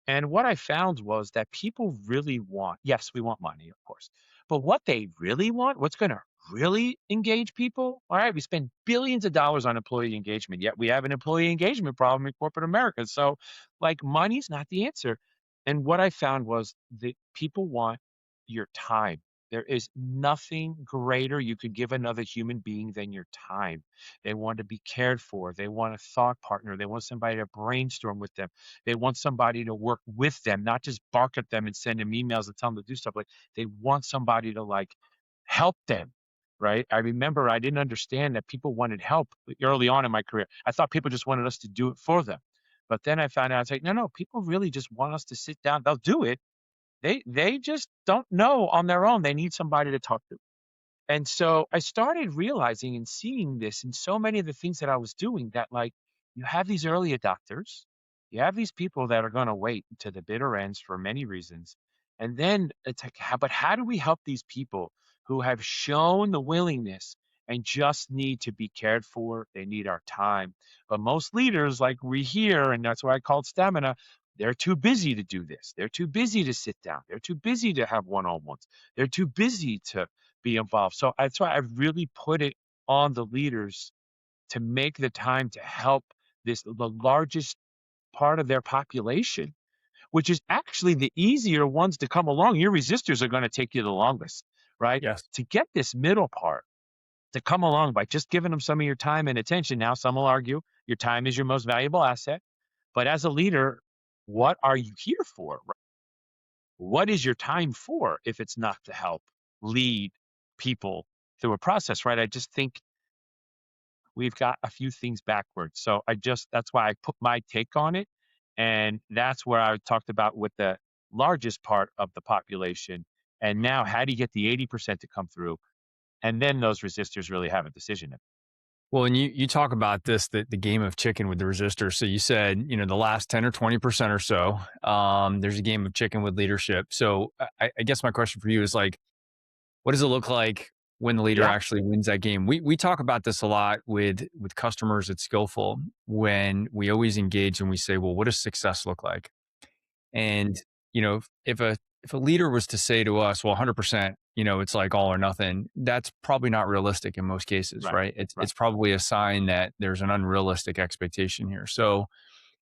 S2: And what I found was that people really want, yes, we want money, of course, but what they really want, what's going to really engage people? All right, we spend billions of dollars on employee engagement, yet we have an employee engagement problem in corporate America. So, like, money's not the answer. And what I found was that people want your time. There is nothing greater you could give another human being than your time. They want to be cared for. They want a thought partner. They want somebody to brainstorm with them. They want somebody to work with them, not just bark at them and send them emails and tell them to do stuff. Like they want somebody to like help them. Right. I remember I didn't understand that people wanted help early on in my career. I thought people just wanted us to do it for them. But then I found out it's like, no, no, people really just want us to sit down. They'll do it. They just don't know on their own. They need somebody to talk to. And so I started realizing and seeing this in so many of the things that I was doing that like you have these early adopters, you have these people that are going to wait to the bitter ends for many reasons. And then it's like, but how do we help these people who have shown the willingness and just need to be cared for. They need our time. But most leaders, like we hear, and that's why I called stamina, they're too busy to do this. They're too busy to sit down. They're too busy to have one-on-ones. They're too busy to be involved. So that's why I really put it on the leaders to make the time to help the largest part of their population, which is actually the easier ones to come along. Your resistors are going to take you the longest, right?
S1: Yes.
S2: To get this middle part to come along by just giving them some of your time and attention. Now, some will argue your time is your most valuable asset, but as a leader, what are you here for? What is your time for if it's not to help lead people through a process, right? I just think we've got a few things backwards. So that's why I put my take on it. And that's where I talked about with the largest part of the population. And now, how do you get the 80% to come through? And then those resistors really have a decision.
S1: Well, and you talk about this, the game of chicken with the resistors. So you said, the last 10 or 20% or so, there's a game of chicken with leadership. So I guess my question for you is like, what does it look like when the leader
S2: Yeah,
S1: actually wins that game? We talk about this a lot with customers at Skillful when we always engage and we say, well, what does success look like? And, if a leader was to say to us, well, 100%, it's like all or nothing, that's probably not realistic in most cases,
S2: right,
S1: right? It's
S2: right.
S1: it's probably a sign that there's an unrealistic expectation here. So,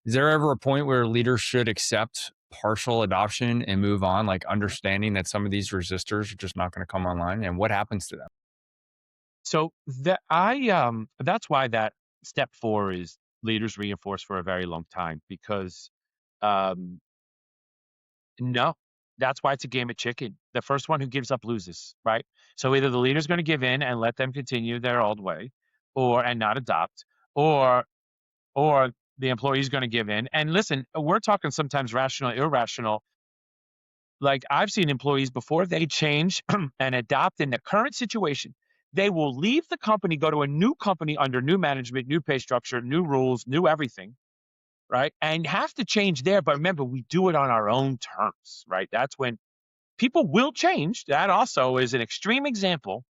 S1: is there ever a point where leaders should accept partial adoption and move on, like understanding that some of these resistors are just not going to come online? And what happens to them?
S2: So that's why that step 4 is leaders reinforce for a very long time because um no, that's why it's a game of chicken. The first one who gives up loses, right? So either the leader's going to give in and let them continue their old way, and not adopt, or or the employee's going to give in. And listen, we're talking sometimes rational, irrational. Like I've seen employees before they change and adopt in the current situation, they will leave the company, go to a new company under new management, new pay structure, new rules, new everything, right? And have to change there. But remember, we do it on our own terms, right? That's when people will change. That also is an extreme example.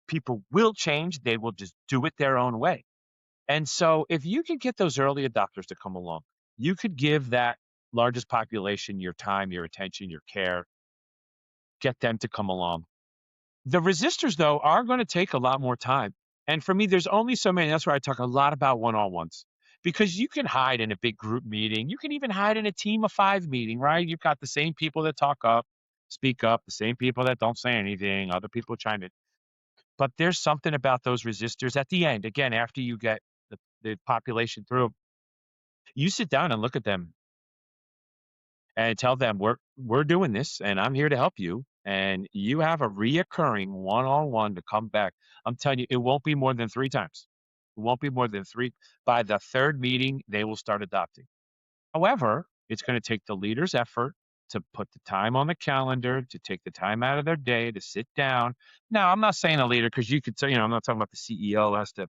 S2: People will change. They will just do it their own way. And so if you could get those early adopters to come along, you could give that largest population your time, your attention, your care, get them to come along. The resistors, though, are going to take a lot more time. And for me, there's only so many. That's where I talk a lot about one-on-ones because you can hide in a big group meeting. You can even hide in a team of 5 meeting, right? You've got the same people that speak up, the same people that don't say anything, other people trying to. But there's something about those resistors at the end. Again, after you get the population through, you sit down and look at them and tell them we're doing this and I'm here to help you. And you have a reoccurring one-on-one to come back. I'm telling you, it won't be more than 3 times. It won't be more than 3. By the 3rd meeting, they will start adopting. However, it's going to take the leader's effort to put the time on the calendar, to take the time out of their day to sit down. Now, I'm not saying a leader because you could say, I'm not talking about the CEO has to,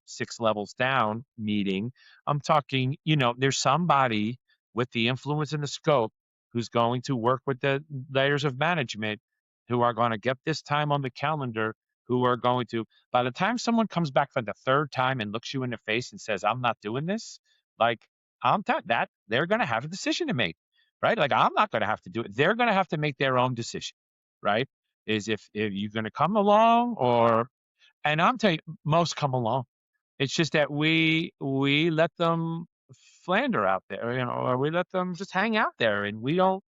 S2: 6 levels down meeting. I'm talking, there's somebody with the influence and the scope who's going to work with the layers of management who are going to get this time on the calendar, who are going to, by the time someone comes back for the 3rd time and looks you in the face and says, I'm not doing this, like, I'm telling that they're going to have a decision to make, right? Like I'm not going to have to do it. They're going to have to make their own decision, right? Is if you're going to come along and I'm telling you, most come along. It's just that we let them flounder out there, or we let them just hang out there, and we don't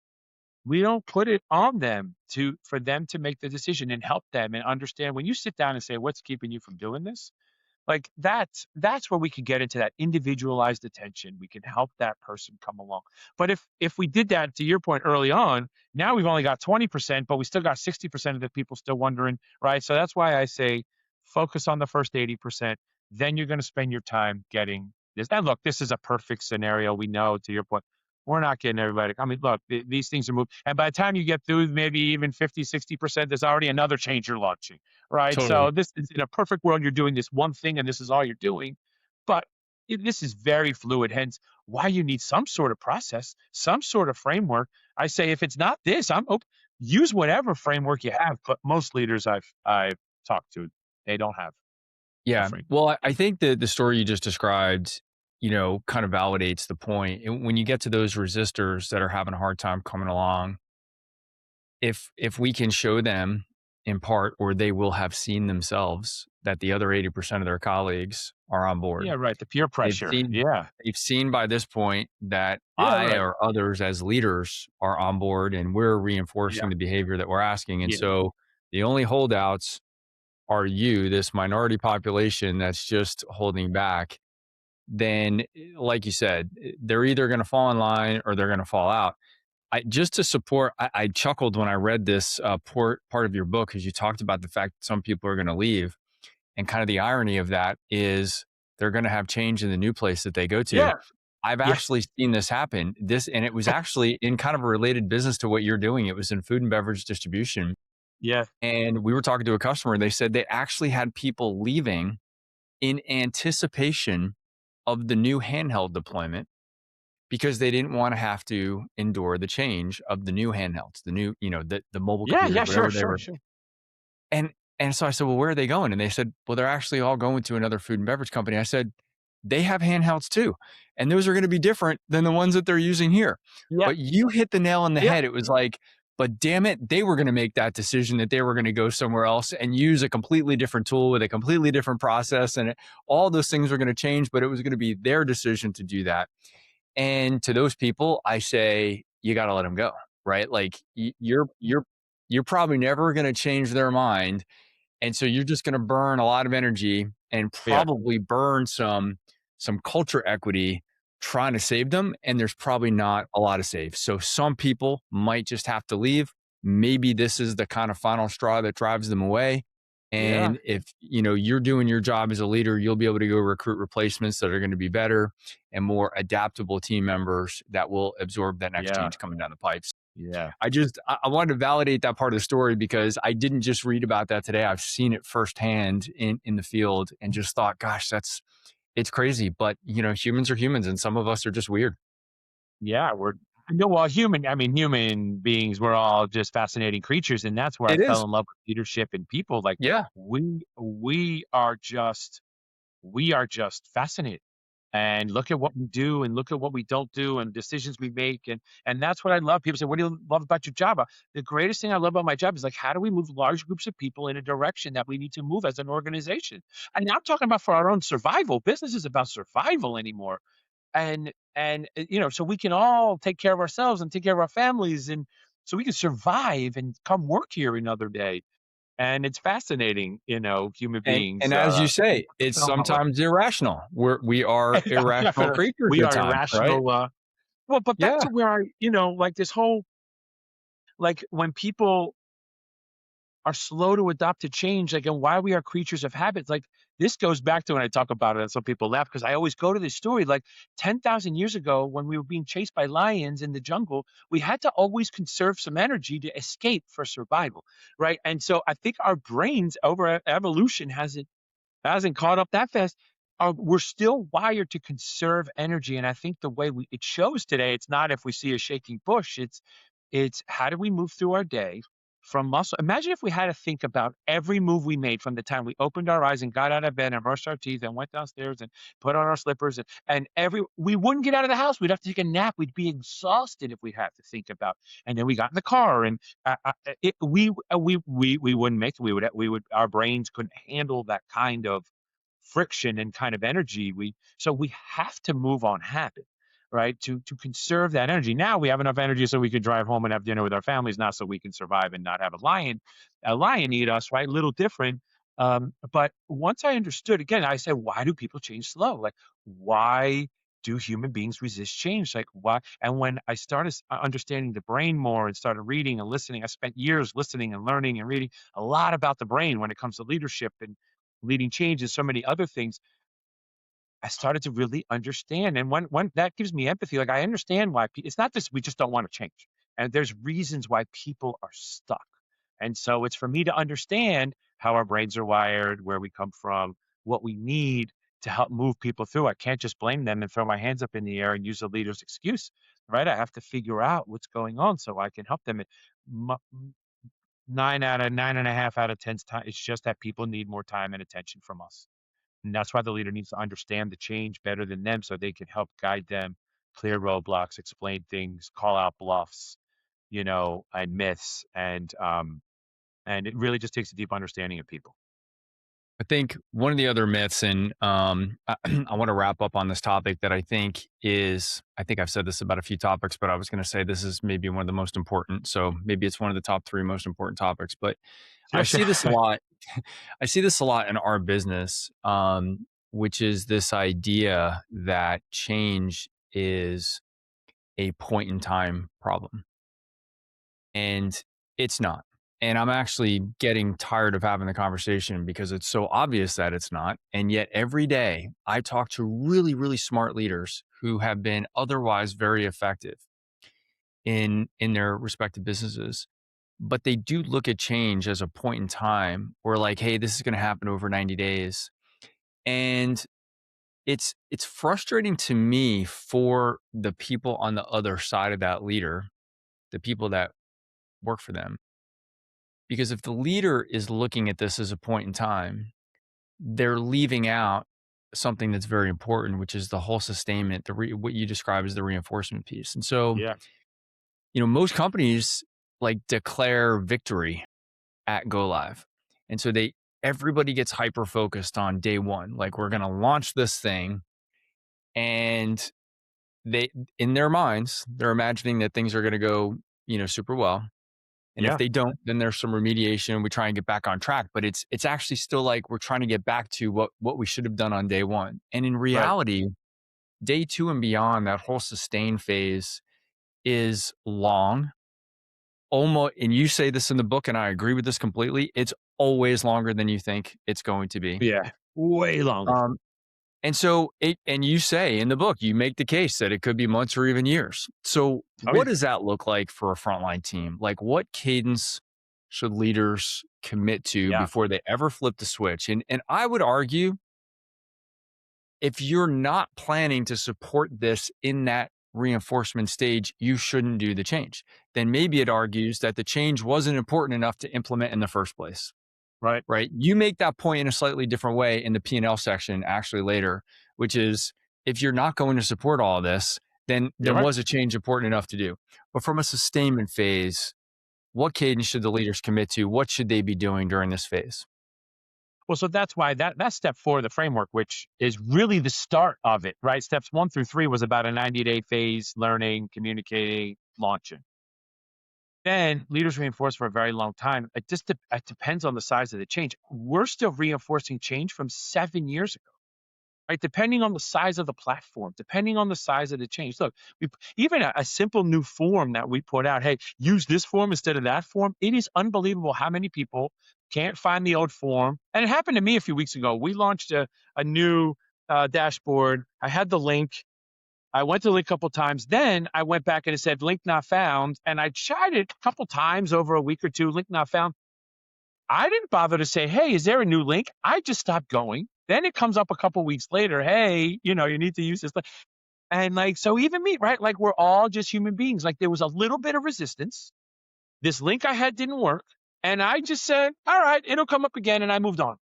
S2: put it on them for them to make the decision and help them and understand. When you sit down and say, "What's keeping you from doing this?" Like that's where we could get into that individualized attention. We can help that person come along. But if we did that to your point early on, now we've only got 20%, but we still got 60% of the people still wondering, right? So that's why I say focus on the first 80%. Then you're going to spend your time getting this. And look, this is a perfect scenario. We know to your point, we're not getting everybody. I mean, look, these things are moving. And by the time you get through maybe even 50, 60%, there's already another change you're launching, right?
S1: Totally.
S2: So this is in a perfect world, you're doing this one thing and this is all you're doing. But this is very fluid, hence why you need some sort of process, some sort of framework. I say if it's not this, I'm open. Use whatever framework you have. But most leaders I've talked to, they don't have
S1: Yeah.
S2: offering.
S1: Well, I think the story you just described, kind of validates the point. And when you get to those resistors that are having a hard time coming along, if we can show them in part, or they will have seen themselves that the other 80% of their colleagues are on board.
S2: Yeah, right. The peer
S1: They've
S2: pressure.
S1: seen
S2: Yeah.
S1: they've seen by this point that
S2: Yeah,
S1: I
S2: right.
S1: or others as leaders are on board and we're
S2: Yeah.
S1: reinforcing the behavior that we're asking. And
S2: Yeah.
S1: so the only holdouts are you, this minority population that's just holding back. Then, like you said, they're either going to fall in line or they're going to fall out. I just to support. I chuckled when I read this part of your book because you talked about the fact that some people are going to leave, and kind of the irony of that is they're going to have change in the new place that they go to.
S2: Yeah.
S1: I've
S2: Yeah.
S1: actually seen this happen. And it was actually in kind of a related business to what you're doing. It was in food and beverage distribution,
S2: Yeah.
S1: and we were talking to a customer. And they said they actually had people leaving in anticipation of the new handheld deployment because they didn't want to have to endure the change of the new handhelds, the new, the mobile
S2: Yeah.
S1: computers,
S2: Yeah. Sure.
S1: whatever they
S2: Sure.
S1: were.
S2: Sure.
S1: And and so I said, "Well, where are they going?" And they said, "Well, they're actually all going to another food and beverage company." I said, "They have handhelds too, and those are going to be different than the ones that they're using here."
S2: Yeah.
S1: But you hit the nail on the
S2: Yeah.
S1: head. It was like, but damn it, they were going to make that decision that they were going to go somewhere else and use a completely different tool with a completely different process, and all those things were going to change, but it was going to be their decision to do that. And to those people, I say, you got to let them go, right? Like you're probably never going to change their mind, and so you're just going to burn a lot of energy and
S2: Yeah.
S1: probably burn some culture equity trying to save them, and there's probably not a lot of save. So some people might just have to leave. Maybe this is the kind of final straw that drives them away.
S2: Yeah.
S1: And if you're doing your job as a leader, you'll be able to go recruit replacements that are going to be better and more adaptable team members that will absorb that next
S2: Yeah.
S1: change coming down the pipes.
S2: Yeah.
S1: I wanted to validate that part of the story because I didn't just read about that today. I've seen it firsthand in the field and just thought, gosh, it's crazy. But humans are humans and some of us are just weird.
S2: Yeah. We're no, well, human beings, we're all just fascinating creatures, and that's where I
S1: It
S2: fell
S1: is.
S2: in love with leadership and people. Like
S1: Yeah.
S2: we are just fascinated. And look at what we do and look at what we don't do and decisions we make. And that's what I love. People say, "What do you love about your job?" The greatest thing I love about my job is like, how do we move large groups of people in a direction that we need to move as an organization? And I'm talking about for our own survival. Business is about survival anymore. So we can all take care of ourselves and take care of our families, and so we can survive and come work here another day. And it's fascinating, human
S1: And
S2: beings,
S1: as you say, it's
S2: fulfill our life.
S1: sometimes irrational. We are
S2: Yeah,
S1: irrational
S2: definitely.
S1: creatures
S2: We
S1: at
S2: are
S1: times, right?
S2: irrational, well, but back
S1: Yeah.
S2: to where like this whole, like when people are slow to adopt to change, like, and why we are creatures of habits. Like, this goes back to when I talk about it, and some people laugh because I always go to this story. Like 10,000 years ago, when we were being chased by lions in the jungle, we had to always conserve some energy to escape for survival, right? And so I think our brains over evolution hasn't caught up that fast. We're still wired to conserve energy, and I think the way it shows today, it's not if we see a shaking bush. It's how do we move through our day from muscle. Imagine if we had to think about every move we made from the time we opened our eyes and got out of bed and brushed our teeth and went downstairs and put on our slippers and every we wouldn't get out of the house. We'd have to take a nap. We'd be exhausted if we had to think about. And then we got in the car and we wouldn't make it. We would our brains couldn't handle that kind of friction and kind of energy. We have to move on habit, right? To conserve that energy. Now we have enough energy so we could drive home and have dinner with our families, not so we can survive and not have a lion eat us, right? Little different. But once I understood, again, I said, why do people change slow? Like, why do human beings resist change? Like, why? And when I started understanding the brain more and started reading and listening, I spent years listening and learning and reading a lot about the brain when it comes to leadership and leading change and so many other things. I started to really understand, and when that gives me empathy, like, I understand why it's not just we just don't wanna change, and there's reasons why people are stuck, and so it's for me to understand how our brains are wired, where we come from, what we need to help move people through. I can't just blame them and throw my hands up in the air and use a leader's excuse, right? I have to figure out what's going on so I can help them. And mu 9 out of 9.5 out of 10 times, it's just that people need more time and attention from us. And that's why the leader needs to understand the change better than them so they can help guide them, clear roadblocks, explain things, call out bluffs, and myths. And it really just takes a deep understanding of people.
S1: I think one of the other myths, and I want to wrap up on this topic that I think I've said this about a few topics, but I was going to say this is maybe one of the most important. So maybe it's one of the top three most important topics, but I
S2: Sure, sure.
S1: see this a lot. I see this a lot in our business, which is this idea that change is a point in time problem. And it's not. And I'm actually getting tired of having the conversation because it's so obvious that it's not. And yet every day I talk to really, really smart leaders who have been otherwise very effective in their respective businesses. But they do look at change as a point in time where like, hey, this is going to happen over 90 days. And it's frustrating to me for the people on the other side of that leader, the people that work for them. Because if the leader is looking at this as a point in time, they're leaving out something that's very important, which is the whole sustainment, what you describe as the reinforcement piece. And so,
S2: Yeah,
S1: most companies like declare victory at go live. And so everybody gets hyper focused on day one. Like we're going to launch this thing, and they, in their minds, they're imagining that things are going to go, super well. And if
S2: yeah,
S1: they don't, then there's some remediation. We try and get back on track, but it's actually still like we're trying to get back to what we should have done on day one. And in
S2: right.
S1: reality, day two and beyond, that whole sustain phase is long. Almost, and you say this in the book, and I agree with this completely. It's always longer than you think it's going to be.
S2: Yeah, way longer.
S1: Um, and you say in the book, you make the case that it could be months or even years. So
S2: Oh, yeah.
S1: what does that look like for a frontline team? Like what cadence should leaders commit to
S2: Yeah,
S1: before they ever flip the switch? And I would argue if you're not planning to support this in that reinforcement stage, you shouldn't do the change. Then maybe it argues that the change wasn't important enough to implement in the first place.
S2: right.
S1: Right? You make that point in a slightly different way in the P&L section actually later, which is if you're not going to support all of this,
S2: You're
S1: then
S2: right.
S1: was a change important enough to do? But from a sustainment phase, what cadence should the leaders commit to? What should they be doing during this phase?
S2: Well, so that's why that's step four of the framework, which is really the start of it, right? Steps 1 through 3 was about a 90-day phase, learning, communicating, launching. Then leaders reinforce for a very long time. It depends on the size of the change. We're still reinforcing change from 7 years ago, right? Depending on the size of the platform, depending on the size of the change. Look, even a simple new form that we put out, hey, use this form instead of that form. It is unbelievable how many people can't find the old form. And it happened to me a few weeks ago. We launched a new dashboard. I had the link. I went to the link a couple times. Then I went back and it said link not found. And I tried it a couple times over a week or two, link not found. I didn't bother to say, hey, is there a new link? I just stopped going. Then it comes up a couple weeks later. Hey, you need to use this. And like, so even me, right? Like we're all just human beings. Like there was a little bit of resistance. This link I had didn't work. And I just said, all right, it'll come up again. And I moved on,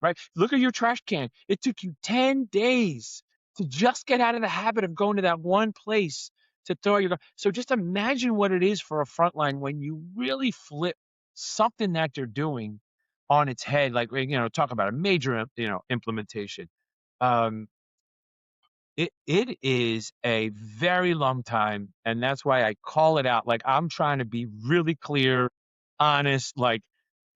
S2: right? Look at your trash can. It took you 10 days to just get out of the habit of going to that one place to throw your. So just imagine what it is for a frontline when you really flip something that they're doing on its head. Like, talk about a major, implementation. Um, it is a very long time, and that's why I call it out. Like, I'm trying to be really clear, honest, like,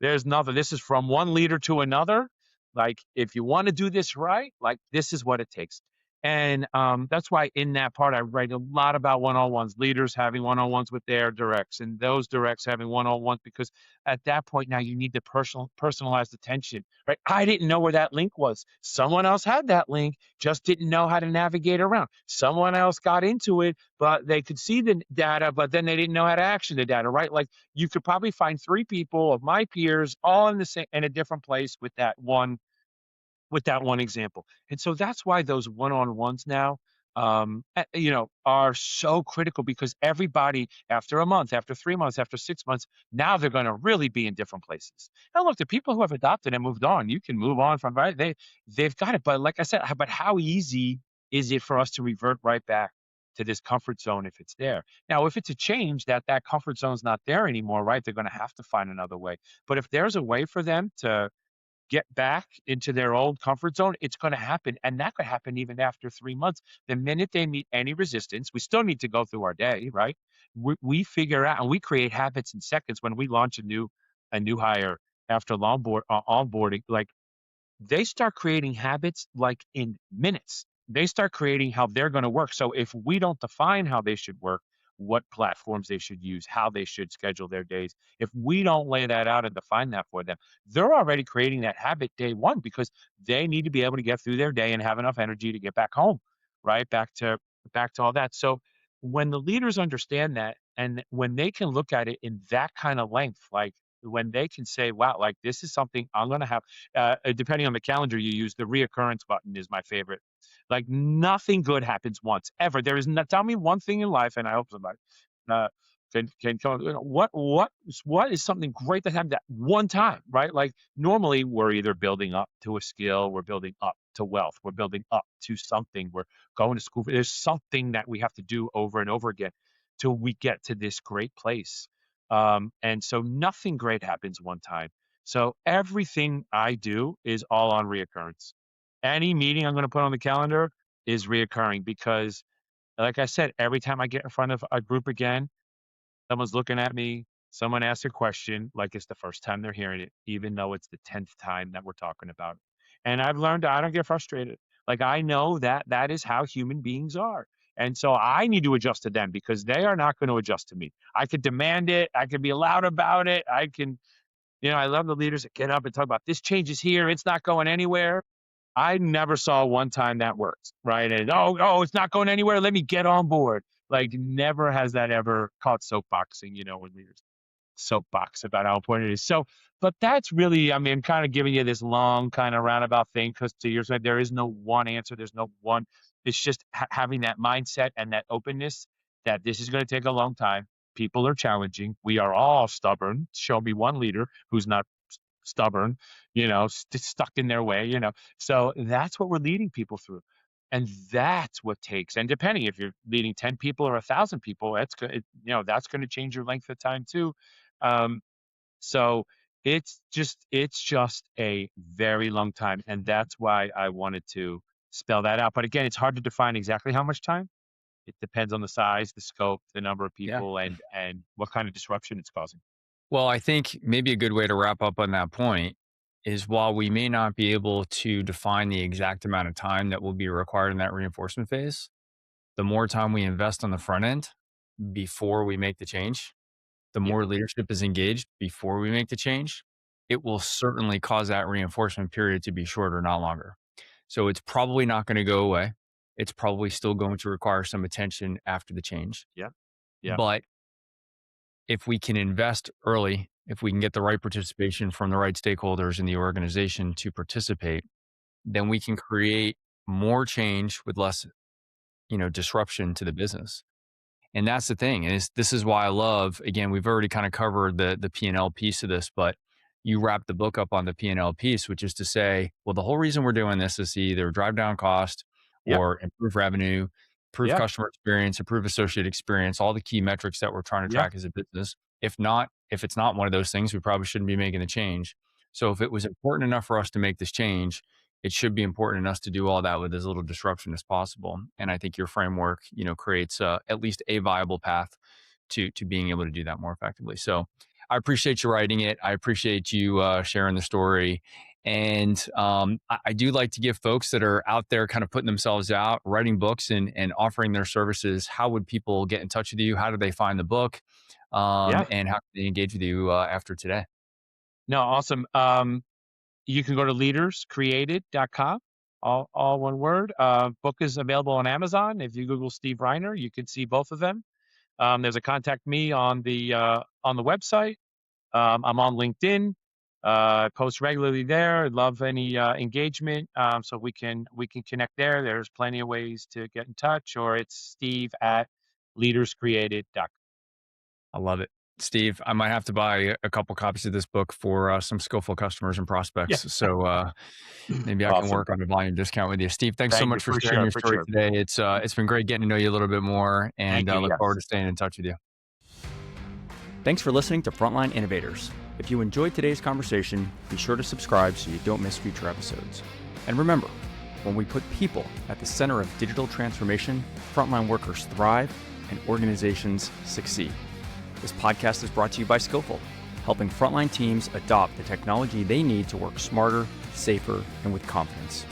S2: there's nothing this is from one leader to another. Like, if you wanna do this right, like, this is what it takes. And, that's why in that part, I write a lot about one-on-ones, leaders having one-on-ones with their directs, and those directs having one-on-ones, because at that point now you need the personalized attention, right? I didn't know where that link was. Someone else had that link, just didn't know how to navigate around. Someone else got into it, but they could see the data, but then they didn't know how to action the data, right? Like you could probably find three people of my peers all in the same in a different place with that one example. And so that's why those one-on-ones now, are so critical because everybody, after a month, after 3 months, after 6 months, now they're going to really be in different places. And look, the people who have adopted and moved on, you can move on from, right. They've got it. But like I said, but how easy is it for us to revert right back to this comfort zone if it's there? Now, if it's a change that comfort zone's not there anymore, right? They're going to have to find another way. But if there's a way for them to get back into their old comfort zone, it's going to happen. And that could happen even after 3 months. The minute they meet any resistance, we still need to go through our day, right? We figure out and we create habits in seconds when we launch a new hire after onboarding. Like they start creating habits like in minutes. They start creating how they're going to work. So if we don't define how they should work, what platforms they should use, how they should schedule their days, if we don't lay that out and define that for them, they're already creating that habit day one because they need to be able to get through their day and have enough energy to get back home, right? Back to all that. So when the leaders understand that and when they can look at it in that kind of length, like when they can say, wow, like this is something I'm going to have depending on the calendar you use, the reoccurrence button is my favorite. Like nothing good happens once ever. There is not. Tell me one thing in life, and I hope somebody uh, can come. What is something great that happened that one time, right? Like normally we're either building up to a skill, we're building up to wealth, we're building up to something, we're going to school. There's something that we have to do over and over again till we get to this great place. And so nothing great happens one time. So everything I do is all on reoccurrence. Any meeting I'm going to put on the calendar is reoccurring because, like I said, every time I get in front of a group again, someone's looking at me, someone asks a question like it's the first time they're hearing it, even though it's the 10th time that we're talking about it. And I've learned I don't get frustrated. Like I know that that is how human beings are. And so I need to adjust to them because they are not going to adjust to me. I could demand it. I could be loud about it. I love the leaders that get up and talk about this change is here. It's not going anywhere. I never saw one time that worked, right? And it's not going anywhere. Let me get on board. Like never has that ever caught soapboxing, when leaders soapbox about how important it is. So, but that's really, I mean, I'm kind of giving you this long kind of roundabout thing because to your side, there is no one answer. There's no one. It's just having that mindset and that openness that this is going to take a long time. People are challenging. We are all stubborn. Show me one leader who's not stubborn, stuck in their way, So that's what we're leading people through. And that's what takes, and depending if you're leading 10 people or 1,000 people, that's going to change your length of time too. Um, so it's just a very long time. And that's why I wanted to spell that out. But again, it's hard to define exactly how much time. It depends on the size, the scope, the number of
S1: Yeah.
S2: people, and what kind of disruption it's causing.
S1: Well, I think maybe a good way to wrap up on that point is while we may not be able to define the exact amount of time that will be required in that reinforcement phase, the more time we invest on the front end before we make the change, the
S2: Yeah,
S1: more leadership is engaged before we make the change, it will certainly cause that reinforcement period to be shorter, not longer. So it's probably not going to go away. It's probably still going to require some attention after the change.
S2: yeah, yeah,
S1: But if we can invest early, if we can get the right participation from the right stakeholders in the organization to participate, then we can create more change with less, disruption to the business. And that's the thing. Is this is why I love, again, we've already kind of covered the P&L piece of this, but you wrap the book up on the P&L piece, which is to say, well, the whole reason we're doing this is to either drive down cost
S2: yep,
S1: or improve revenue, improve
S2: yeah,
S1: customer experience, improve associate experience, all the key metrics that we're trying to
S2: yeah,
S1: track as a business. If it's not one of those things, we probably shouldn't be making the change. So if it was important enough for us to make this change, it should be important enough to do all that with as little disruption as possible. And I think your framework, creates at least a viable path to being able to do that more effectively. So I appreciate you writing it. I appreciate you sharing the story. And I do like to give folks that are out there kind of putting themselves out, writing books and offering their services. How would people get in touch with you? How do they find the book?
S2: yeah.
S1: And how can they engage with you after today?
S2: No, awesome. You can go to leaderscreated.com, all one word. Book is available on Amazon. If you Google Steve Reiner, you can see both of them. There's a contact me on the website. I'm on LinkedIn. Post regularly there. Love any engagement. So we can connect there. There's plenty of ways to get in touch, or it's Steve at leaderscreated.com.
S1: I love it. Steve, I might have to buy a couple copies of this book for some skillful customers and
S2: Yeah.
S1: prospects. So maybe I can
S2: Awesome.
S1: work on a volume discount with you. Steve, thanks so
S2: Thank you.
S1: much for
S2: For
S1: sharing
S2: sure.
S1: your
S2: For
S1: story
S2: sure.
S1: today. It's been great getting to know you a little bit more, and
S2: Thank you.
S1: look forward
S2: Yes.
S1: to staying in touch with you.
S3: Thanks for listening to Frontline Innovators. If you enjoyed today's conversation, be sure to subscribe so you don't miss future episodes. And remember, when we put people at the center of digital transformation, frontline workers thrive and organizations succeed. This podcast is brought to you by Skillful, helping frontline teams adopt the technology they need to work smarter, safer, and with confidence.